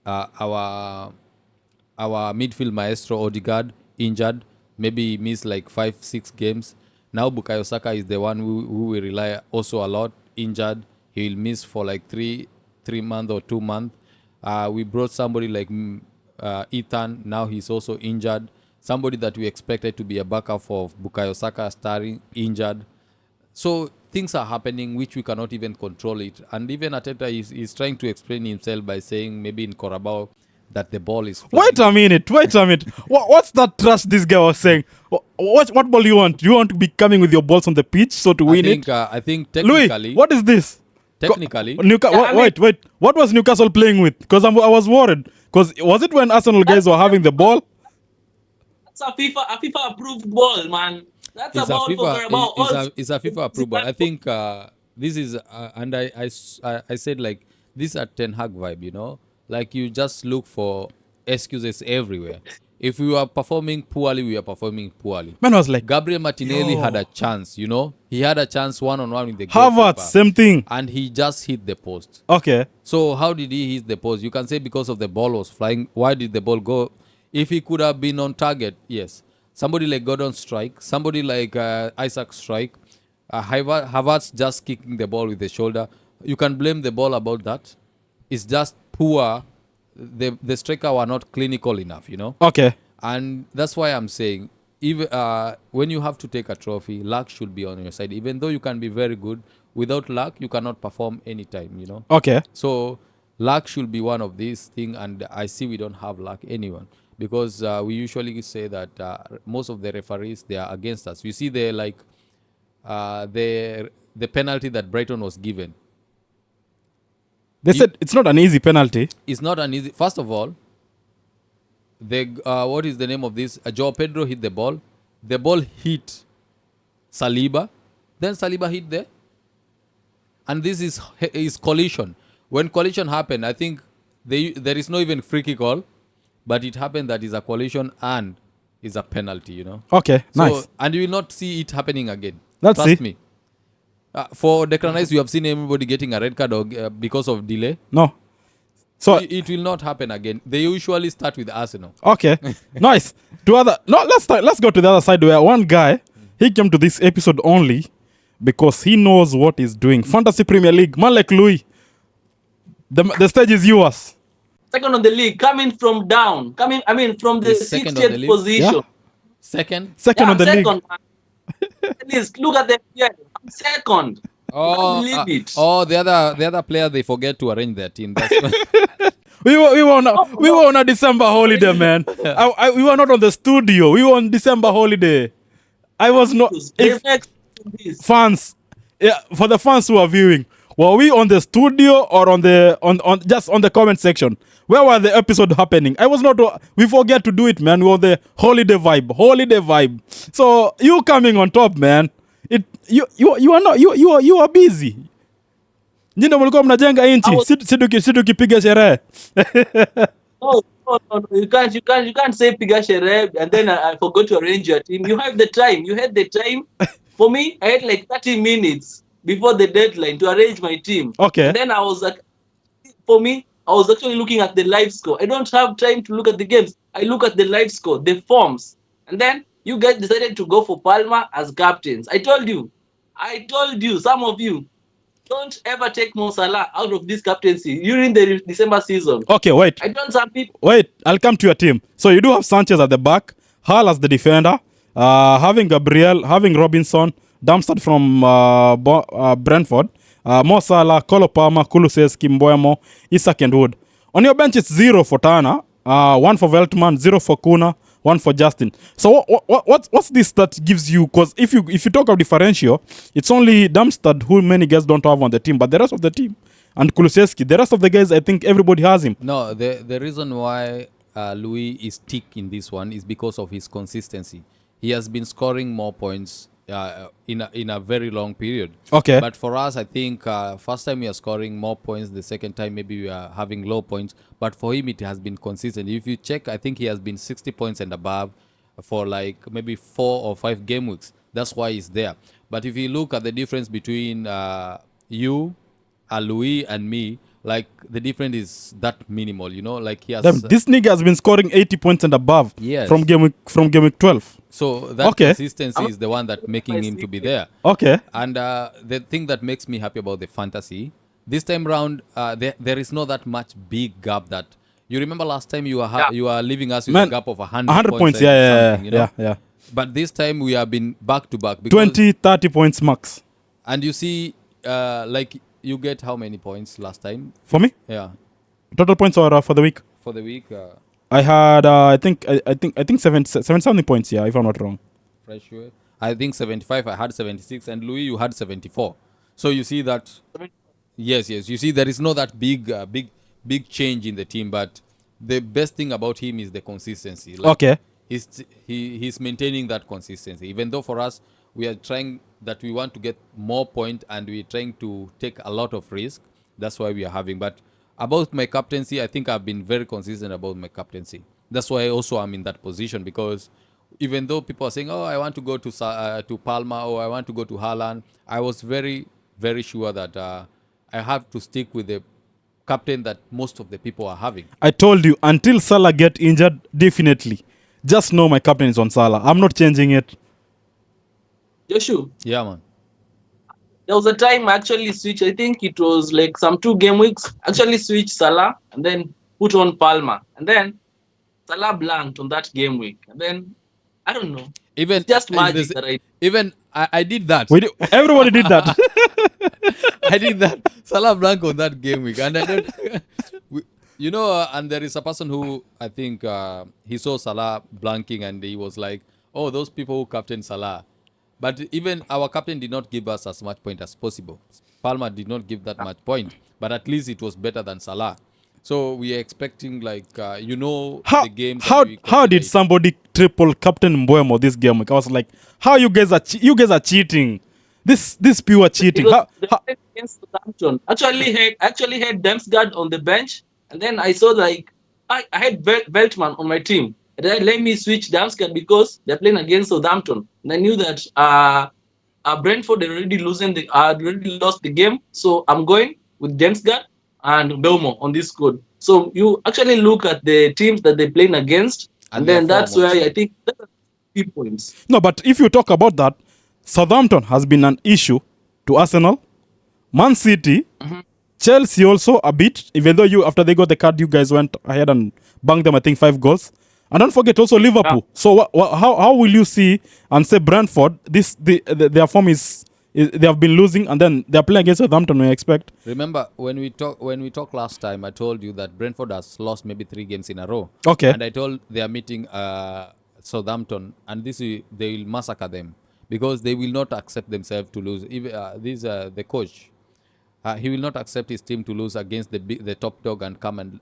midfield maestro Odegaard injured, maybe he missed like 5-6 games. Now Bukayo Saka is the one who we rely also a lot, injured. He will miss for like 3 months or 2 months. We brought somebody like Ethan. Now he's also injured. somebody that we expected to be a backup for Bukayo Saka starting injured. So things are happening which we cannot even control it. And even Ateta is trying to explain himself by saying maybe in Carabao that the ball is flying. Wait a minute. What's that trash this guy was saying? What ball you want? You want to be coming with your balls on the pitch so to win it? I think Louis, technically, what is this? technically, Wait. What was Newcastle playing with? Because I was worried. Because was it when Arsenal guys were having the ball? That's a FIFA approved ball, man. That's it's a a ball for Carabao. it's a FIFA approval. I think this is, and I said like this a Ten Hag vibe, you know, like you just look for excuses everywhere. If we were performing poorly, we are performing poorly. Man was like, Gabriel Martinelli had a chance, you know, he had a chance one-on-one with the Havertz, goalkeeper, same thing. and he just hit the post. Okay. So how did he hit the post? You can say because of the ball was flying. Why did the ball go? If he could have been on target, yes. Somebody like Gordon strike, somebody like Isaac strike, Havertz just kicking the ball with the shoulder. You can blame the ball about that. It's just poor. The striker were not clinical enough, you know. Okay. And that's why I'm saying, even when you have to take a trophy, luck should be on your side. Even though you can be very good, without luck, you cannot perform anytime, you know. Okay. So luck should be one of these things, and I see we don't have luck anyone because we usually say that most of the referees they are against us. You see, they like the penalty that Brighton was given. They said it's not an easy penalty. It's not an easy. First of all, the what is the name of this? Joao Pedro hit the ball. The ball hit Saliba. Then Saliba hit there. And this is collision. When collision happened, I think there is no even free kick call, but it happened that is a collision and is a penalty, you know. Okay, nice. And you will not see it happening again. Let's Trust see. me. For Declan Rice, you have seen everybody getting a red card or, because of delay. No. So It will not happen again. They usually start with Arsenal. okay, nice. Let's go to the other side where one guy he came to this episode only because he knows what he's doing. Fantasy Premier League, man like Louis. The stage is yours. Second on the league, coming from down, from the He's second on the 60th league? position. Yeah. Second. Second on the league. Man. Please look at I'm second. Can't believe it. The other player they forget to arrange their team. That's We were on a December holiday, man. We were not on the studio. We were on December holiday. I was not. If fans, yeah, for the fans who are viewing, were we on the studio or on just on the comment section? Where were the episode happening? I was not. We forget to do it, man. We were the holiday vibe. So you coming on top, man. You are not. You are busy. Nyinyi mlikuwa mnajenga inchi, si tukipiga sherehe. No. You can't say piga sherehe and then I forgot to arrange your team. You have the time. You had the time. For me, I had like 30 minutes before the deadline to arrange my team. Okay. And then I was like, for me, I was actually looking at the live score. I don't have time to look at the games. I look at the live score, the forms. And then you guys decided to go for Palma as captains. I told you, some of you, don't ever take Mo Salah out of this captaincy during the December season. Okay, wait. I don't some people. Wait, I'll come to your team. So you do have Sanchez at the back, Hall as the defender, having Gabriel, having Robinson, Darmstadt from Brentford, Mo Salah, Kolo Palmer, Kulusevski, Mbeumo, Isak and Wood. On your bench, it's 0 for Tana, 1 for Veltman, 0 for Kuna, 1 for Justin. So what's this that gives you? Because if you talk of differential, it's only Darmstadt who many guys don't have on the team, but the rest of the team and Kulusevski, the rest of the guys, I think everybody has him. No, the reason why Louis is tick in this one is because of his consistency. He has been scoring more points in a very long period. Okay. But for us, I think first time we are scoring more points. The second time maybe we are having low points. But for him, it has been consistent. If you check, I think he has been 60 points and above for like maybe 4 or 5 game weeks. That's why he's there. But if you look at the difference between you, Louis, and me, like the difference is that minimal, you know, like he has. This nigga has been scoring 80 points and above. Yes. From game week 12. So that Okay. consistency is the one that making him to be there. Okay. And the thing that makes me happy about the fantasy, this time round, there is not that much big gap that You remember last time you were Yeah. you are leaving us with Man, a gap of 100 100 points points. and something, you know. Yeah. But this time we have been back to back because 20, 30 points max. and you see, like you get how many points last time? For me, Yeah, total points or for the week? for the week. I had, I think seven something points. Yeah, if I'm not wrong. Fresh way. I think 75. I had 76, and Louis, you had 74. So you see that. Yes, yes. You see, there is no that big change in the team, but the best thing about him is the consistency. Like Okay. he's maintaining that consistency. Even though for us, we are trying that we want to get more point and we're trying to take a lot of risk. That's why we are having. But about my captaincy, I think I've been very consistent about my captaincy. That's why also I'm in that position because even though people are saying, "Oh, I want to go to Palma," or "I want to go to Haaland," I was very sure that I have to stick with the captain that most of the people are having. I told you, until Salah get injured, definitely. Just know my captain is on Salah. I'm not changing it. Joshua, Yeah, man. there was a time I actually switched. I think it was like some 2 game weeks. Actually switched Salah and then put on Palmer, and then Salah blanked on that game week, and then I don't know. Even It's just is magic this that I. even I did that. Everybody did that. I did that. Salah blank on that game week, and I don't. You know, and there is a person who I think he saw Salah blanking, and he was like, "Oh, those people who captain Salah." But even our captain did not give us as much point as possible. Palmer did not give that much point, but at least it was better than Salah. So we are expecting like how the games and how we how consider did it. somebody triple Captain Mbuemo this game week? I was like, how you guys are cheating. This pure It cheating. was How, the how game against Southampton. Actually had Damsgaard on the bench, and then I saw like I had Veltman on my team. And then let me switch Damsgaard because they're playing against Southampton, and I knew that Brentford had already lost the game, so I'm going with Damsgaard and Belmo on this squad. So you actually look at the teams that they're playing against, And and their then form that's where I also. think that's 3 points. no, but if you talk about that, Southampton has been an issue to Arsenal, Man City, Mhm. Chelsea also a bit. Even though you after they got the card, you guys went ahead and banged them. I think 5 goals. And don't forget also Yeah. Liverpool. So how will you see and say Brentford? Their form is they have been losing, and then they're playing against Southampton. We expect. Remember when we talked last time, I told you that Brentford has lost maybe 3 games in a row, Okay. and I told they are meeting Southampton, and they will massacre them because they will not accept themselves to lose. Even the coach, he will not accept his team to lose against the top dog and come and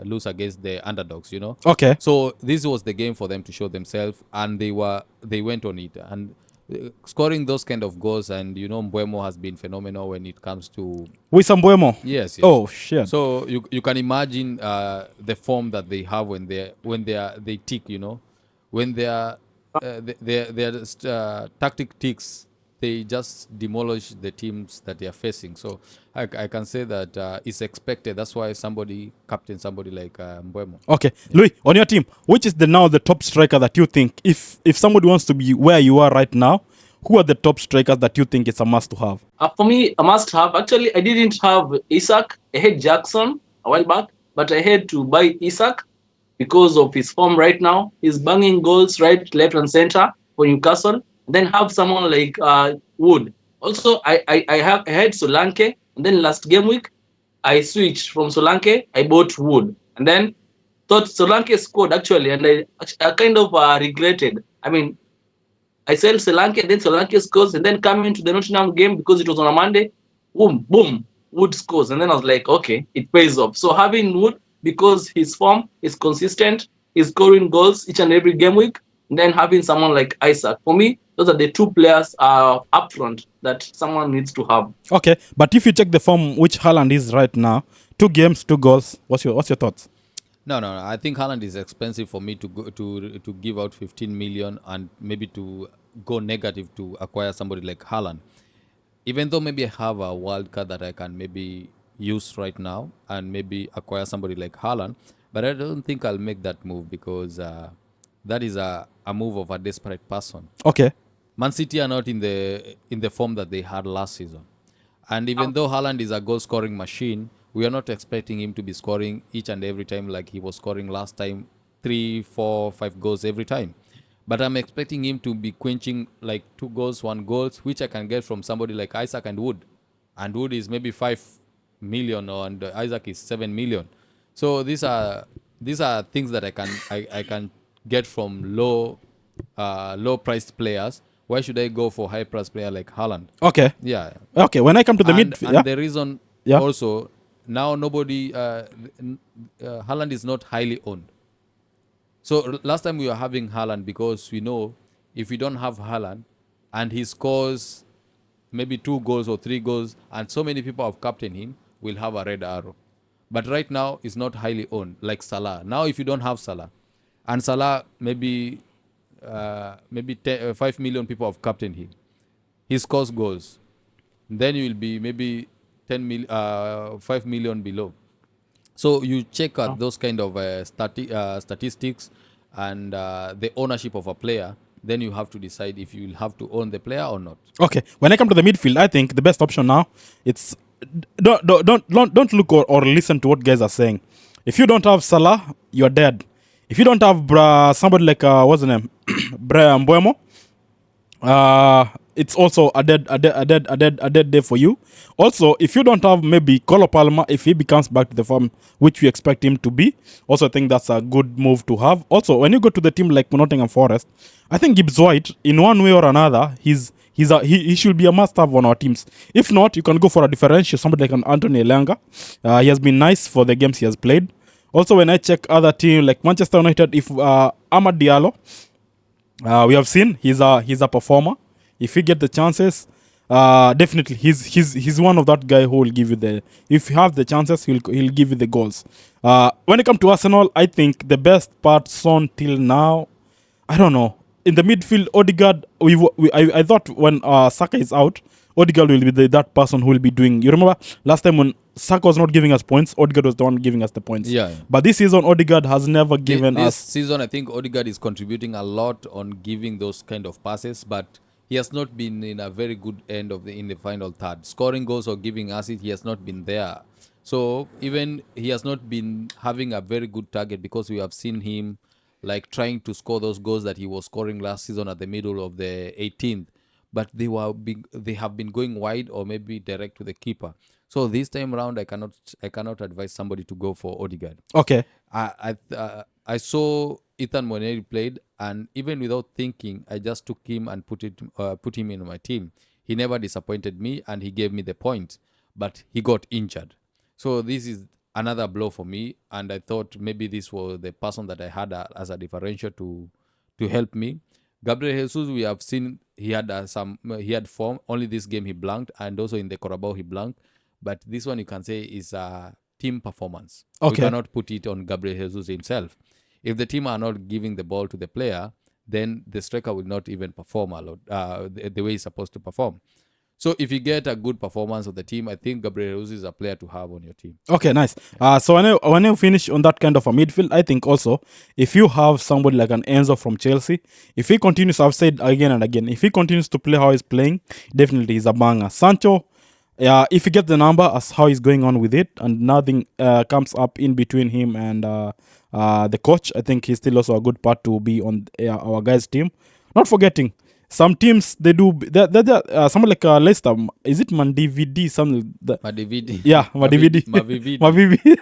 lose against the underdogs. You know. Okay. So this was the game for them to show themselves, and they went on it and. Scoring those kind of goals, and Mbuemo has been phenomenal when it comes to. With some Buemo. Yes, yes. Oh shit. So you can imagine the form that they have they tick, when they are their tactic ticks, they just demolish the teams that they are facing. So I can say that it's expected. That's why somebody captain somebody like Mbuemo. Okay, Louis, on your team, which is now the top striker that you think, if somebody wants to be where you are right now, who are the top strikers that you think it's a must to have? For me, a must have. Actually, I didn't have Isaac. I had Jackson a while back, but I had to buy Isaac because of his form right now. He's banging goals right, left, and center for Newcastle. And then have someone like Wood. Also, I had Solanke, and then last game week I switched from Solanke. I bought Wood, and then thought Solanke scored actually, and I kind of regretted. I mean, I sell Solanke, then Solanke scores, and then come into the Nottingham game because it was on a Monday. Boom, boom, Wood scores, and then I was like, okay, it pays off. So having Wood because his form is consistent, he's scoring goals each and every game week, and then having someone like Isaac. For me, those are the 2 players up front that someone needs to have. Okay, but if you check the form which Haaland is right now, 2 games, 2 goals. What's your thoughts? No. I think Haaland is expensive for me to go to give out 15 million and maybe to go negative to acquire somebody like Haaland. Even though maybe I have a wild card that I can maybe use right now and maybe acquire somebody like Haaland, but I don't think I'll make that move because that is a move of a desperate person. Okay, Man City are not in the form that they had last season. And even though Haaland is a goal scoring machine, We are not expecting him to be scoring each and every time like he was scoring last time, 3, 4, 5 goals every time. But I'm expecting him to be quenching like 2 goals, 1 goals, which I can get from somebody like Isaac and Wood. And Wood is maybe 5 million, and Isaac is 7 million. So these are things that I can get from low priced players. Why should I go for high priced player like Haaland? Okay. Yeah. Okay. When I come to the And midfield, yeah. the reason Yeah. also now nobody Haaland is not highly owned. So last time we were having Haaland because we know if we don't have Haaland and he scores maybe 2 goals or 3 goals and so many people have captained him, we'll have a red arrow. But right now it's not highly owned like Salah. Now if you don't have Salah and Salah maybe 5 million people have captained him, he scores goals, then you will be maybe 5 million below. So you check out those kind of statistics and the ownership of a player. Then you have to decide if you will have to own the player or not. Okay. When I come to the midfield, I think the best option now it's don't look or listen to what guys are saying. If you don't have Salah, you're dead. If you don't have somebody like what's the name, Mbuemo, it's also a dead day for you. Also, if you don't have maybe Colo Palmer, if he becomes back to the form which we expect him to be, also I think that's a good move to have. Also, when you go to the team like Nottingham Forest, I think Gibbs White, in one way or another, he should be a must-have on our teams. If not, you can go for a differential, somebody like an Anthony Elanga. He has been nice for the games he has played. Also, when I check other teams like Manchester United, if Amad Diallo, we have seen he's a performer. If he get the chances, definitely he's one of that guy who will give you the. If you have the chances, he'll give you the goals. When it comes to Arsenal, I think the best part Son till now, I don't know. In the midfield, Odegaard, I thought when Saka is out, Odegaard will be that person who will be doing. You remember last time when Saka was not giving us points, Odegaard was the one giving us the points. Yeah. But this season, Odegaard has never given This us. season, I think Odegaard is contributing a lot on giving those kind of passes, but he has not been in a very good end in the final third. Scoring goals or giving assists, he has not been there. So even he has not been having a very good target because we have seen him like trying to score those goals that he was scoring last season at the middle of the 18th, but they have been going wide or maybe direct to the keeper. So this time around, I cannot advise somebody to go for Odegaard. Okay. I saw Ethan Moneri played, and even without thinking, I just took him and put him in my team. He never disappointed me, and he gave me the point, but he got injured. So this is another blow for me, and I thought maybe this was the person that I had as a differential to help me. Gabriel Jesus, we have seen he had form. Only this game he blanked, and also in the Carabao he blanked. But this one you can say is a team performance. Okay. We cannot put it on Gabriel Jesus himself. If the team are not giving the ball to the player, then the striker will not even perform a lot the way he's supposed to perform. So if you get a good performance of the team, I think Gabriel Jesus is a player to have on your team. Okay, nice. So when you finish on that kind of a midfield, I think also if you have somebody like an Enzo from Chelsea, if he continues, I've said again and again, if he continues to play how he's playing, definitely he's a banger. Sancho, if you get the number as how he's going on with it, and nothing comes up in between him and the coach, I think he's still also a good part to be on our guys' team. Not forgetting, some teams they do. Someone like Leicester, is it Mandividi? Something. Madividi. Yeah, Madividi. Mavidi.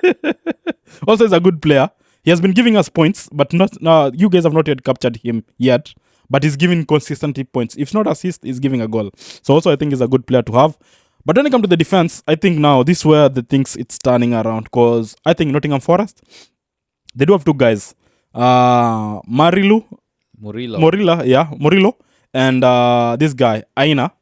Also, is a good player. He has been giving us points, but not. You guys have not yet captured him yet. But he's giving consistently points. If not assist, he's giving a goal. So also, I think he's a good player to have. But when it comes to the defense, I think now this is where the things it's turning around. Because I think Nottingham Forest, they do have 2 guys. Murillo, and this guy, Aina.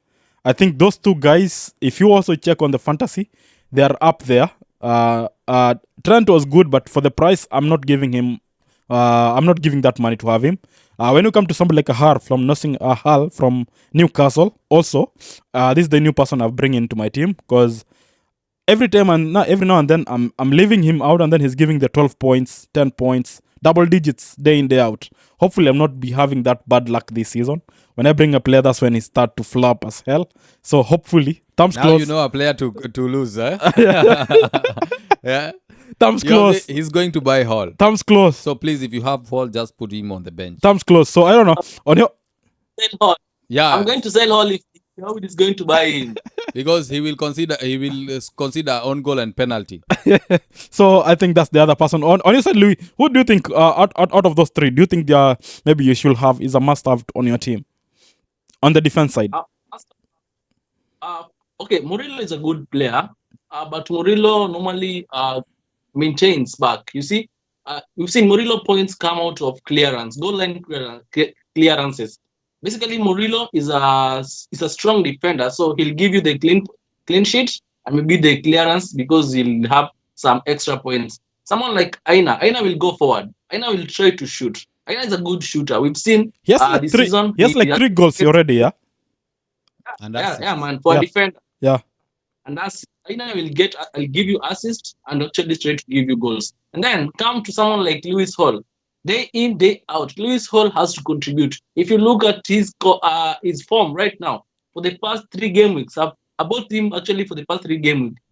I think those 2 guys, if you also check on the fantasy, they are up there. Trent was good, but for the price, I'm not giving that money to have him. When you come to somebody like Hal from Newcastle, also, this is the new person I bring into my team because every now and then I'm leaving him out, and then he's giving the 12 points, 10 points, double digits day in day out. Hopefully, I'm not be having that bad luck this season. When I bring a player, that's when he start to flop as hell. So hopefully, Thumbs Now close. you know a player to lose, eh? Yeah. Thumbs You know, close. he's going to buy Hall. Thumbs close. So please, if you have Hall, just put him on the bench. Thumbs close. So I don't know. On your Sell Hall. I'm Yeah, going to sell Hall if Howard is going to buy him. because he will consider own goal and penalty. so I think that's the other person. On your side, Louis, who do you think out of those three, do you think maybe you should have is a must have on your team on the defense side? Okay, Murillo is a good player, but Murillo normally maintains back. You see, we've seen Murillo points come out of clearance, goal line clearances. Basically, Murillo is a strong defender, so he'll give you the clean sheet and maybe the clearance because he'll have some extra points. Someone like Aina will go forward. Aina will try to shoot. Aina is a good shooter. We've seen He has like this three. season. He has like 3 goals already. Yeah. And Yeah, man. For a Yeah. defender, Yeah. and that's Aina I'll give you assists and actually try to give you goals. And then come to someone like Lewis Hall. Day in, day out, Lewis Hall has to contribute. If you look at his form right now, for the past 3 game weeks, I've about him actually for the past 3 game weeks.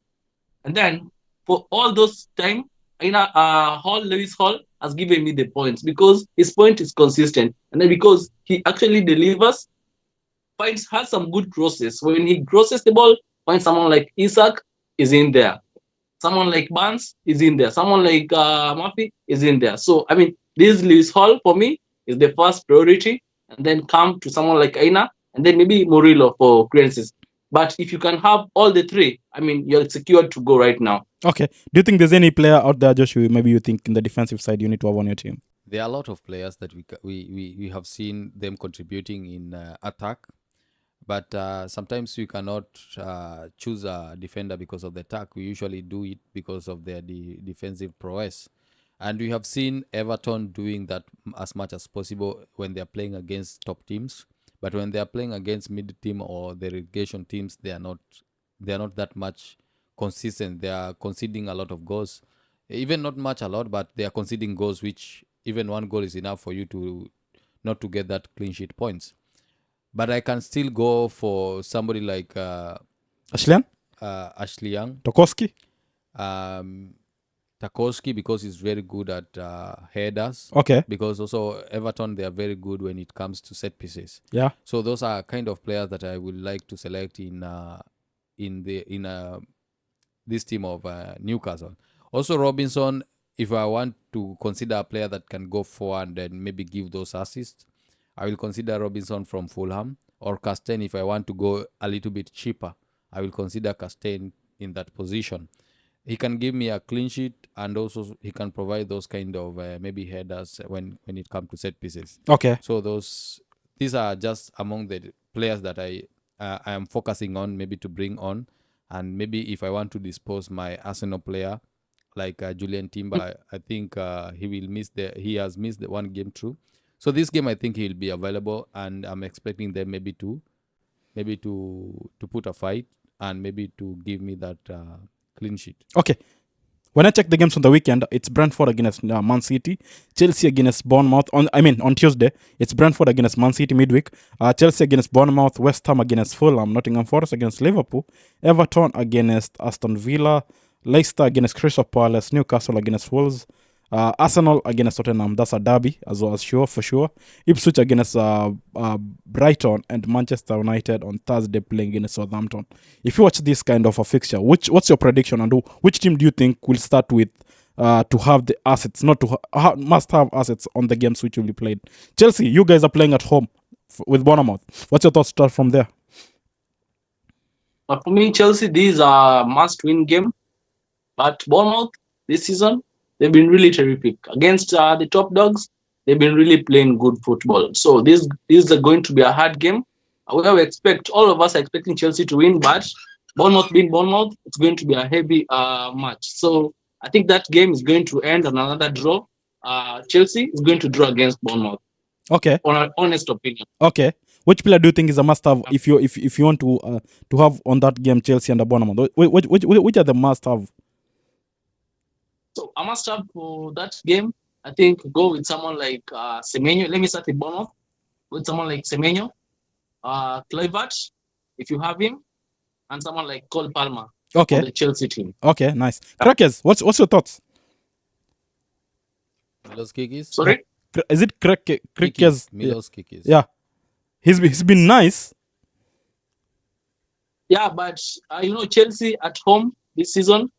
And then for all those time, Lewis Hall has given me the points because his point is consistent. And then because he actually delivers, has some good crosses. When he crosses the ball, find someone like Isaac is in there. Someone like Barnes is in there. Someone like Murphy is in there. So I mean, this Lewis Hall for me is the first priority, and then come to someone like Aina, and then maybe Murillo for clearances. But if you can have all the three, I mean, you're secured to go right now. Okay. Do you think there's any player out there, Joshua? Maybe you think in the defensive side you need to have on your team. there are a lot of players that we have seen them contributing in attack, but sometimes we cannot choose a defender because of the attack. We usually do it because of their defensive prowess, and we have seen Everton doing that as much as possible when they are playing against top teams. But when they are playing against mid team or the relegation teams, they are not that much consistent. They are conceding a lot of goals, even not much a lot, but they are conceding goals, which even one goal is enough for you to not to get that clean sheet points. But I can still go for somebody like Ashlian? Ashley Young, Tokoski? Tarkowski, because he's very good at headers. Okay. Because also Everton, they are very good when it comes to set pieces. Yeah. So those are kind of players that I would like to select in this team of Newcastle. Also Robinson, if I want to consider a player that can go forward and maybe give those assists, I will consider Robinson from Fulham, or Castane if I want to go a little bit cheaper. I will consider Castane in that position. He can give me a clean sheet, and also he can provide those kind of maybe headers when it comes to set pieces. Okay. So these are just among the players that I am focusing on, maybe to bring on, and maybe if I want to dispose my Arsenal player like Julian Timber, I think he has missed the one game through. So this game I think he'll be available, and I'm expecting them maybe to put a fight and maybe to give me that clean sheet. Okay. When I check the games on the weekend, it's Brentford against Man City, Chelsea against Bournemouth. On Tuesday, it's Brentford against Man City midweek, Chelsea against Bournemouth, West Ham against Fulham, Nottingham Forest against Liverpool, Everton against Aston Villa, Leicester against Crystal Palace, Newcastle against Wolves, Arsenal against Tottenham. That's a derby as well, as for sure. Ipswich against Brighton, and Manchester United on Thursday playing against Southampton. If you watch this kind of a fixture, what's your prediction, and which team do you think will start with to have the assets, not to must have assets on the games which will be played? Chelsea, you guys are playing at home with Bournemouth. What's your thoughts start from there? For me, Chelsea, these are must-win game. But Bournemouth this season, they've been really terrific against the top dogs. They've been really playing good football. So this is going to be a hard game. All of us are expecting Chelsea to win, but Bournemouth being Bournemouth, it's going to be a heavy match. So I think that game is going to end on another draw. Chelsea is going to draw against Bournemouth. Okay. On an honest opinion. Okay. Which player do you think is a must-have if you want to have on that game Chelsea and the Bournemouth? Which are the must-have? So I must have for that game, I think go with someone like Semenyo. Let me start with Bournemouth. With someone like Semenyo, Kluivert, if you have him, and someone like Cole Palmer Okay. on the Chelsea team. Okay, nice. Yeah. Crackers, what's your thoughts? Milos Kikis? Sorry? Is it Crackers? Milos Kikis. Yeah. He's been nice. Yeah, but Chelsea at home this season,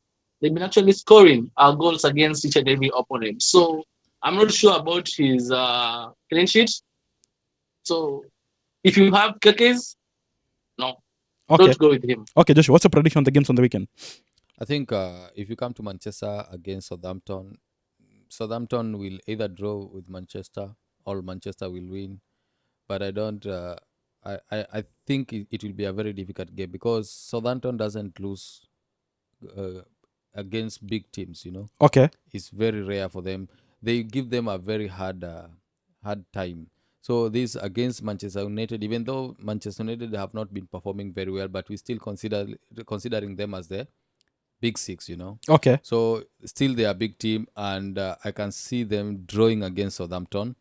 they've been actually scoring goals against each and every opponent. So I'm not sure about his clean sheet. So if you have Kekes, no, Okay. don't go with him. Okay, Joshua, what's your prediction on the games on the weekend? I think if you come to Manchester against Southampton, Southampton will either draw with Manchester or Manchester will win. But I don't. I think it will be a very difficult game because Southampton doesn't lose against big teams. Okay. It's very rare for them. They give them a very hard time. So this against Manchester United, even though Manchester United have not been performing very well, but we still considering them as the big six. Okay. So still they are a big team, and I can see them drawing against Southampton.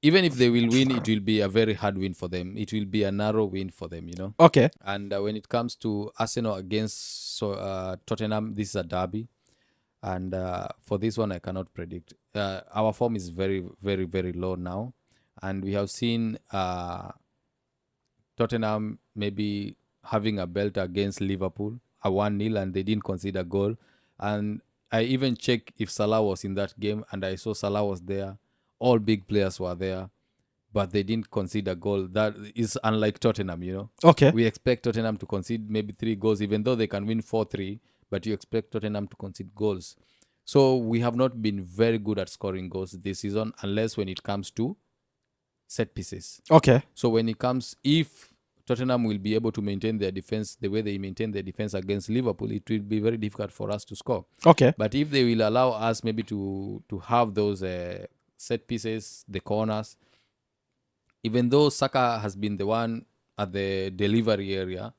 Even if they will win, it will be a very hard win for them. It will be a narrow win for them. Okay. And when it comes to Arsenal against Tottenham, this is a derby. And for this one, I cannot predict. Our form is very, very, very low now. And we have seen Tottenham maybe having a belt against Liverpool, a 1-0, and they didn't concede a goal. And I even checked if Salah was in that game, and I saw Salah was there. All big players were there, but they didn't concede a goal. That is unlike Tottenham. Okay. We expect Tottenham to concede maybe 3 goals, even though they can win 4-3, but you expect Tottenham to concede goals. So we have not been very good at scoring goals this season, unless when it comes to set pieces. Okay. So when it comes, if Tottenham will be able to maintain their defense the way they maintain their defense against Liverpool, it will be very difficult for us to score. Okay. But if they will allow us maybe to have those set pieces, the corners, even though Saka has been the one at the delivery area,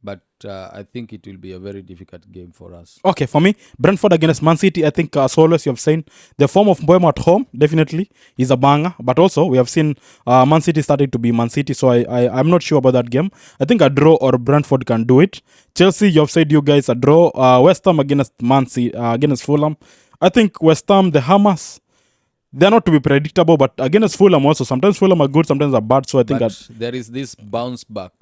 but I think it will be a very difficult game for us. Okay, for me, Brentford against Man City, I think as always you have seen the form of Mbeumo at home definitely is a banger, but also we have seen Man City starting to be Man City, so I'm not sure about that game. I think a draw or Brentford can do it. Chelsea, you have said you guys a draw. West Ham against Man City, against Fulham. I think West Ham, the Hammers, they're not to be predictable, but against Fulham also, sometimes Fulham are good, sometimes are bad, so I think But there is this bounce back.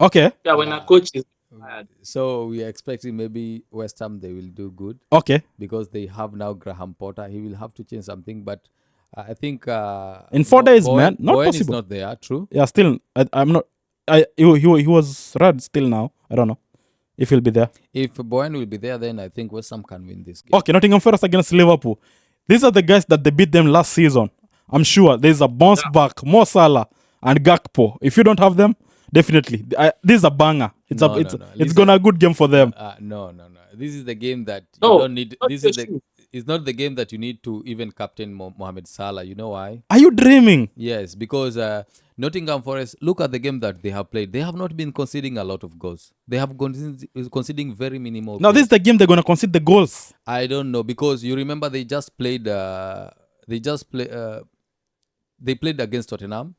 okay. Yeah, when a coach is tired. So we are expecting maybe West Ham, they will do good Okay. because they have now Graham Potter. He will have to change something, but I think In 4 days, man, not Bowen is possible. not there, true? Yeah, still, I'm not. He was red still now. I don't know if he'll be there. If Bowen will be there, then I think West Ham can win this game. Okay, Nottingham Forest against Liverpool. These are the guys that they beat them last season. I'm sure there's a bounce back, Mo Salah and Gakpo. If you don't have them, definitely. This is a banger. It's No, it's no, no. it's Listen, gonna a good game for them. No. This is the game that No, you don't need. not This is the. Chelsea. It's not the game that you need to even captain Mohamed Salah. You know why? Are you dreaming? Yes, because Nottingham Forest, look at the game that they have played. They have not been conceding a lot of goals. They have conceding very minimal Now this goals. is the game they're gonna concede the goals. I don't know because you remember they just played. They played against Tottenham,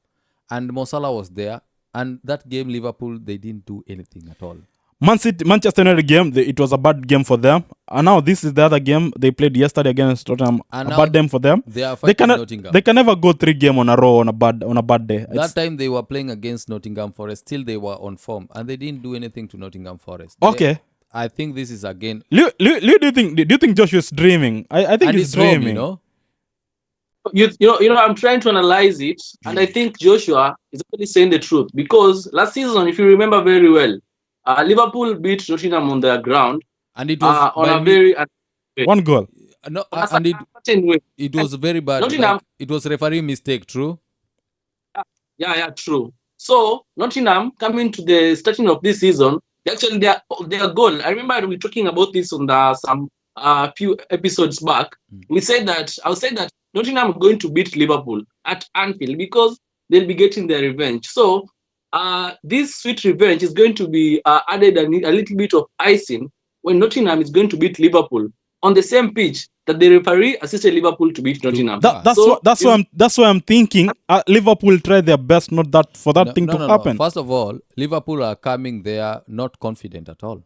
and Mo Salah was there. And that game, Liverpool, they didn't do anything at all. Manchester United game, it was a bad game for them. And now this is the other game they played yesterday against Tottenham. And A now bad game for them. They are They fighting cannot. Nottingham. They can never go 3 games on a row on a bad day. That time they were playing against Nottingham Forest. Still, they were on form, and they didn't do anything to Nottingham Forest. Okay. I think this is again. Lou, do you think Joshua's dreaming? I think And he's it's home, dreaming. I'm trying to analyze it, and I think Joshua is actually saying the truth because last season, if you remember very well, Liverpool beat Nottingham on their ground And it was on by a me- very One goal. no, on a and certain way. it was very bad. Nottingham- Like, it was referee mistake, true? Yeah, true. So Nottingham coming to the starting of this season, actually their goal. I remember we were talking about this on some few episodes back. I said that Nottingham are going to beat Liverpool at Anfield because they'll be getting their revenge. So this sweet revenge is going to be added a little bit of icing when Nottingham is going to beat Liverpool on the same pitch that the referee assisted Liverpool to beat Nottingham. That's why I'm thinking Liverpool try their best not that for that thing to happen. First of all, Liverpool are coming there not confident at all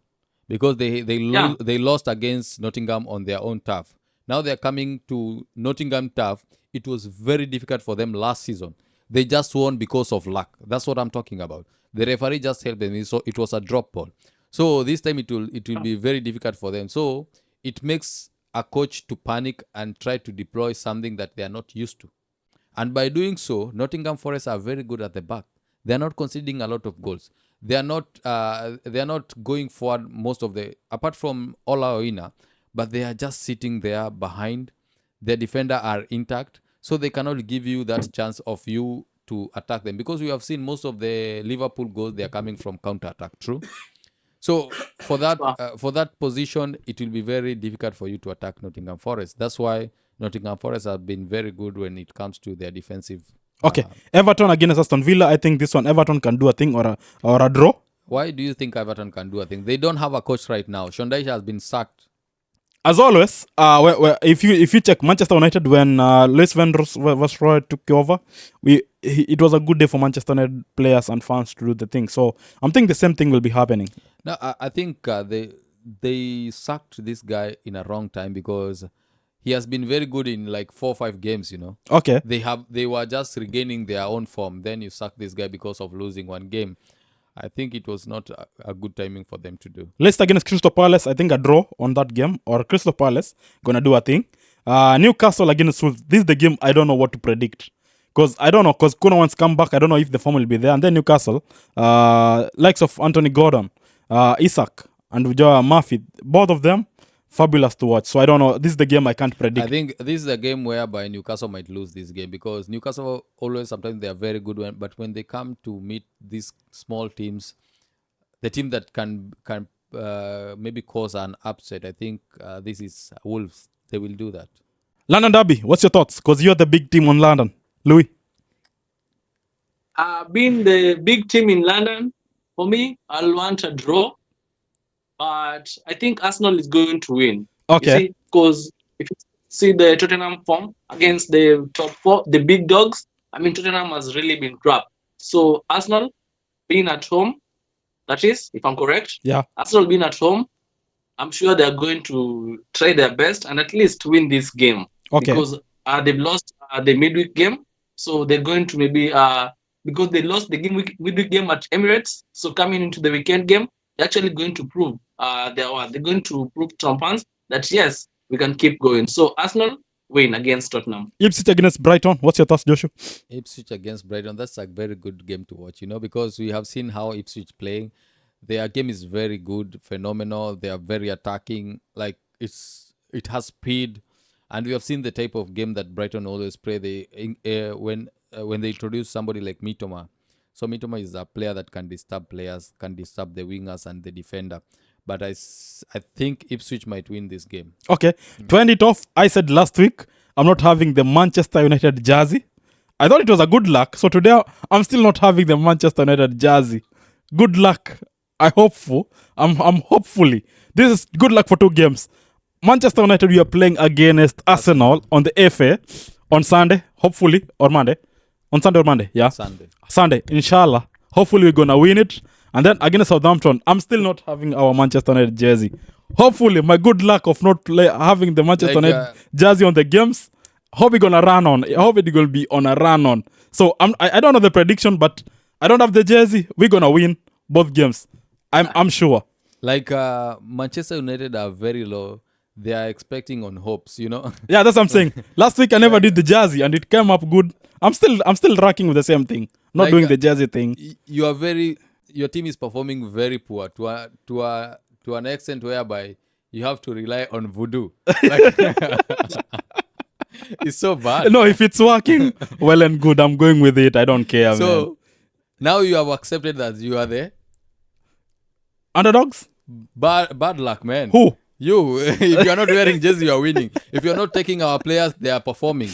because they lost against Nottingham on their own turf. Now they're coming to Nottingham turf. It was very difficult for them last season. They just won because of luck. That's what I'm talking about. The referee just helped them. So it was a drop ball. So this time it will be very difficult for them. So it makes a coach to panic and try to deploy something that they are not used to. And by doing so, Nottingham Forest are very good at the back. They are not conceding a lot of goals. They are not going forward most of the, apart from Ola Oina, but they are just sitting there behind. Their defender are intact, so they cannot give you that chance of you to attack them, because we have seen most of the Liverpool goals, they are coming from counter-attack. True. So for that position, it will be very difficult for you to attack Nottingham Forest. That's why Nottingham Forest have been very good when it comes to their defensive. Okay, Everton against Aston Villa. I think this one Everton can do a thing or a draw. Why do you think Everton can do a thing? They don't have a coach right now. Shondai has been sacked. As always, if you check Manchester United when Luis Van Nistelrooy took over, it was a good day for Manchester United players and fans to do the thing. So I'm thinking the same thing will be happening. No, I think they sacked this guy in a wrong time, because he has been very good in like 4 or 5 games. Okay. They were just regaining their own form. Then you sack this guy because of losing one game. I think it was not a good timing for them to do. Leicester against Crystal Palace, I think a draw on that game, or Crystal Palace gonna do a thing. Newcastle against Wolves, this is the game I don't know what to predict. Because I don't know, because Kuna wants to come back, I don't know if the form will be there. And then Newcastle, likes of Anthony Gordon, Isak, and Murphy, both of them, fabulous to watch. So I don't know, this is the game I can't predict. I think this is a game whereby Newcastle might lose this game, because Newcastle always, sometimes they are very good, but when they come to meet these small teams, the team that can maybe cause an upset, I think this is Wolves. They will do that. London Derby, what's your thoughts? Because you're the big team on London. Louis? Being the big team in London, for me, I'll want a draw. But I think Arsenal is going to win. Okay. Because if you see the Tottenham form against the top 4, the big dogs, I mean, Tottenham has really been trapped. So Arsenal being at home, that is, if I'm correct, Arsenal being at home, I'm sure they're going to try their best and at least win this game. Okay. Because they've lost the midweek game. So they're going to maybe, because they lost the midweek game at Emirates. So coming into the weekend game, they're actually going to prove they're going to prove to fans that yes, we can keep going. So Arsenal win against Tottenham. Ipswich against Brighton. What's your thoughts, Joshua? Ipswich against Brighton. That's a very good game to watch, because we have seen how Ipswich playing. Their game is very good, phenomenal. They are very attacking. Like it has speed, and we have seen the type of game that Brighton always play. When they introduce somebody like Mitoma. So Mitoma is a player that can disturb players, can disturb the wingers and the defender. But I think Ipswich might win this game. Okay. To end it off, I said last week, I'm not having the Manchester United jersey. I thought it was a good luck. So today, I'm still not having the Manchester United jersey. Good luck. I'm hopefully. This is good luck for 2 games. Manchester United, we are playing against Arsenal on the FA on Sunday, hopefully, or Monday. On Sunday or Monday, yeah? Sunday, inshallah. Hopefully we're going to win it. And then against Southampton, I'm still not having our Manchester United jersey. Hopefully, my good luck of not having the Manchester United jersey on the games, hope we're going to run on. I hope it will be on a run on. So I don't know the prediction, but I don't have the jersey. We're going to win both games. I'm sure. Like Manchester United are very low. They are expecting on hopes, Yeah, that's what I'm saying. Last week I never did the jersey and it came up good. I'm still racking with the same thing. Not doing the jersey thing. Your team is performing very poor to an extent whereby you have to rely on voodoo. It's so bad. No, if it's working, well and good. I'm going with it. I don't care. So man. Now you have accepted that you are there. Underdogs? Bad luck, man. Who? You. If you are not wearing jersey, you are winning. If you are not taking our players, they are performing.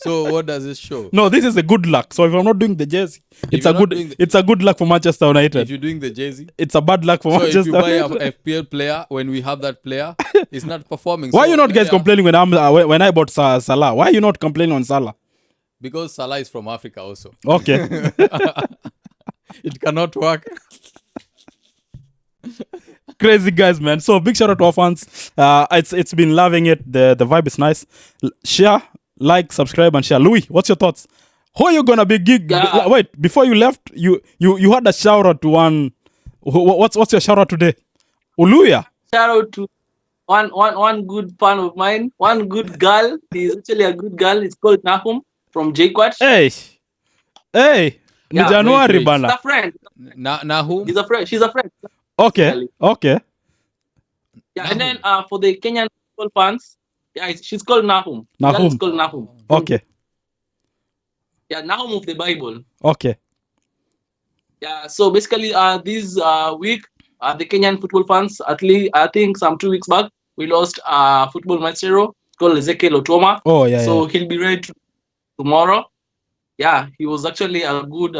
So what does this show? No, this is a good luck. So if I'm not doing the jersey, it's you're a not good doing the- it's a good luck for Manchester If United. you're doing the Jay-Z. It's a bad luck for So if Manchester you buy a United. FPL player, when we have that player, it's not performing. Why So are you not guys yeah, complaining when I bought Salah? Why are you not complaining on Salah? Because Salah is from Africa also. Okay. It cannot work. Crazy guys, man. So big shout out to our fans. It's been loving it. The vibe is nice. Share, like, subscribe, and share. Louis, what's your thoughts? Who are you gonna be Yeah. Wait, before you left, you had a shout out to one. What's your shout out today? Uluya. Shout out to one good fan of mine, one good girl. He's actually a good girl. It's called Nahum from JQuat. Hey, ni Yeah, January wait. He's bana. a friend. Nahum? He's a friend. She's a friend. Okay. Yeah, and then for the Kenyan football fans, yeah, she's called Nahum. The girl Nahum. is called Nahum. Okay. Yeah, Nahum of the Bible. Okay. Yeah, so basically, this week, the Kenyan football fans, at least I think some 2 weeks back, we lost football maestro called Ezekiel Otoma. Oh yeah. So he'll be ready tomorrow. Yeah, he was actually a good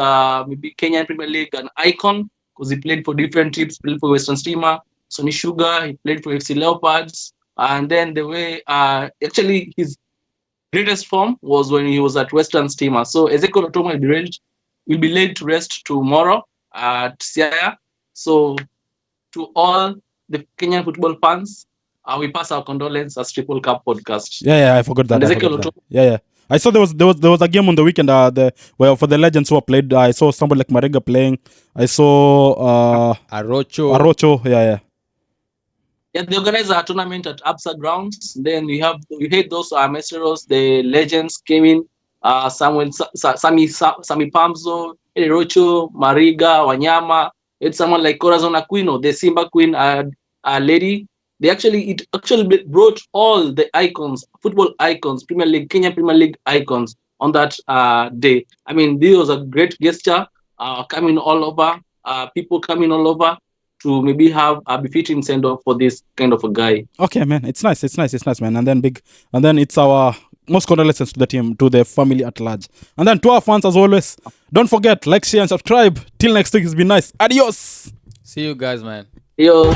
maybe Kenyan Premier League an icon because he played for different teams. Played for Western Steamer, Sony Sugar. He played for FC Leopards, and then the way actually his greatest form was when he was at Western Steamer. So Ezekiel Otoma will be laid to rest tomorrow at Siaya. So to all the Kenyan football fans, we pass our condolences as Triple Cup podcast. Yeah. I forgot that. And I Ezekiel forgot that. Otoma. Yeah. I saw there was a game on the weekend. For the legends who have played, I saw somebody like Marega playing. I saw Arocho. Yeah. Yeah, they organize a tournament at Absa grounds. Then we had those Mesteros, the legends came in. Sami Pamzo, Rocho, Mariga, Wanyama. It's someone like Corazon Aquino, the Simba Queen lady. It actually brought all the icons, football icons, Premier League, Kenya Premier League icons on that day. I mean, this was a great gesture. Coming all over, people coming all over to maybe have a befitting send off for this kind of a guy. Okay, man. It's nice, man. And then it's our most condolences to the team, to the family at large. And then to our fans as always, don't forget, like, share, and subscribe. Till next week, it's been nice. Adios. See you guys, man. Yo.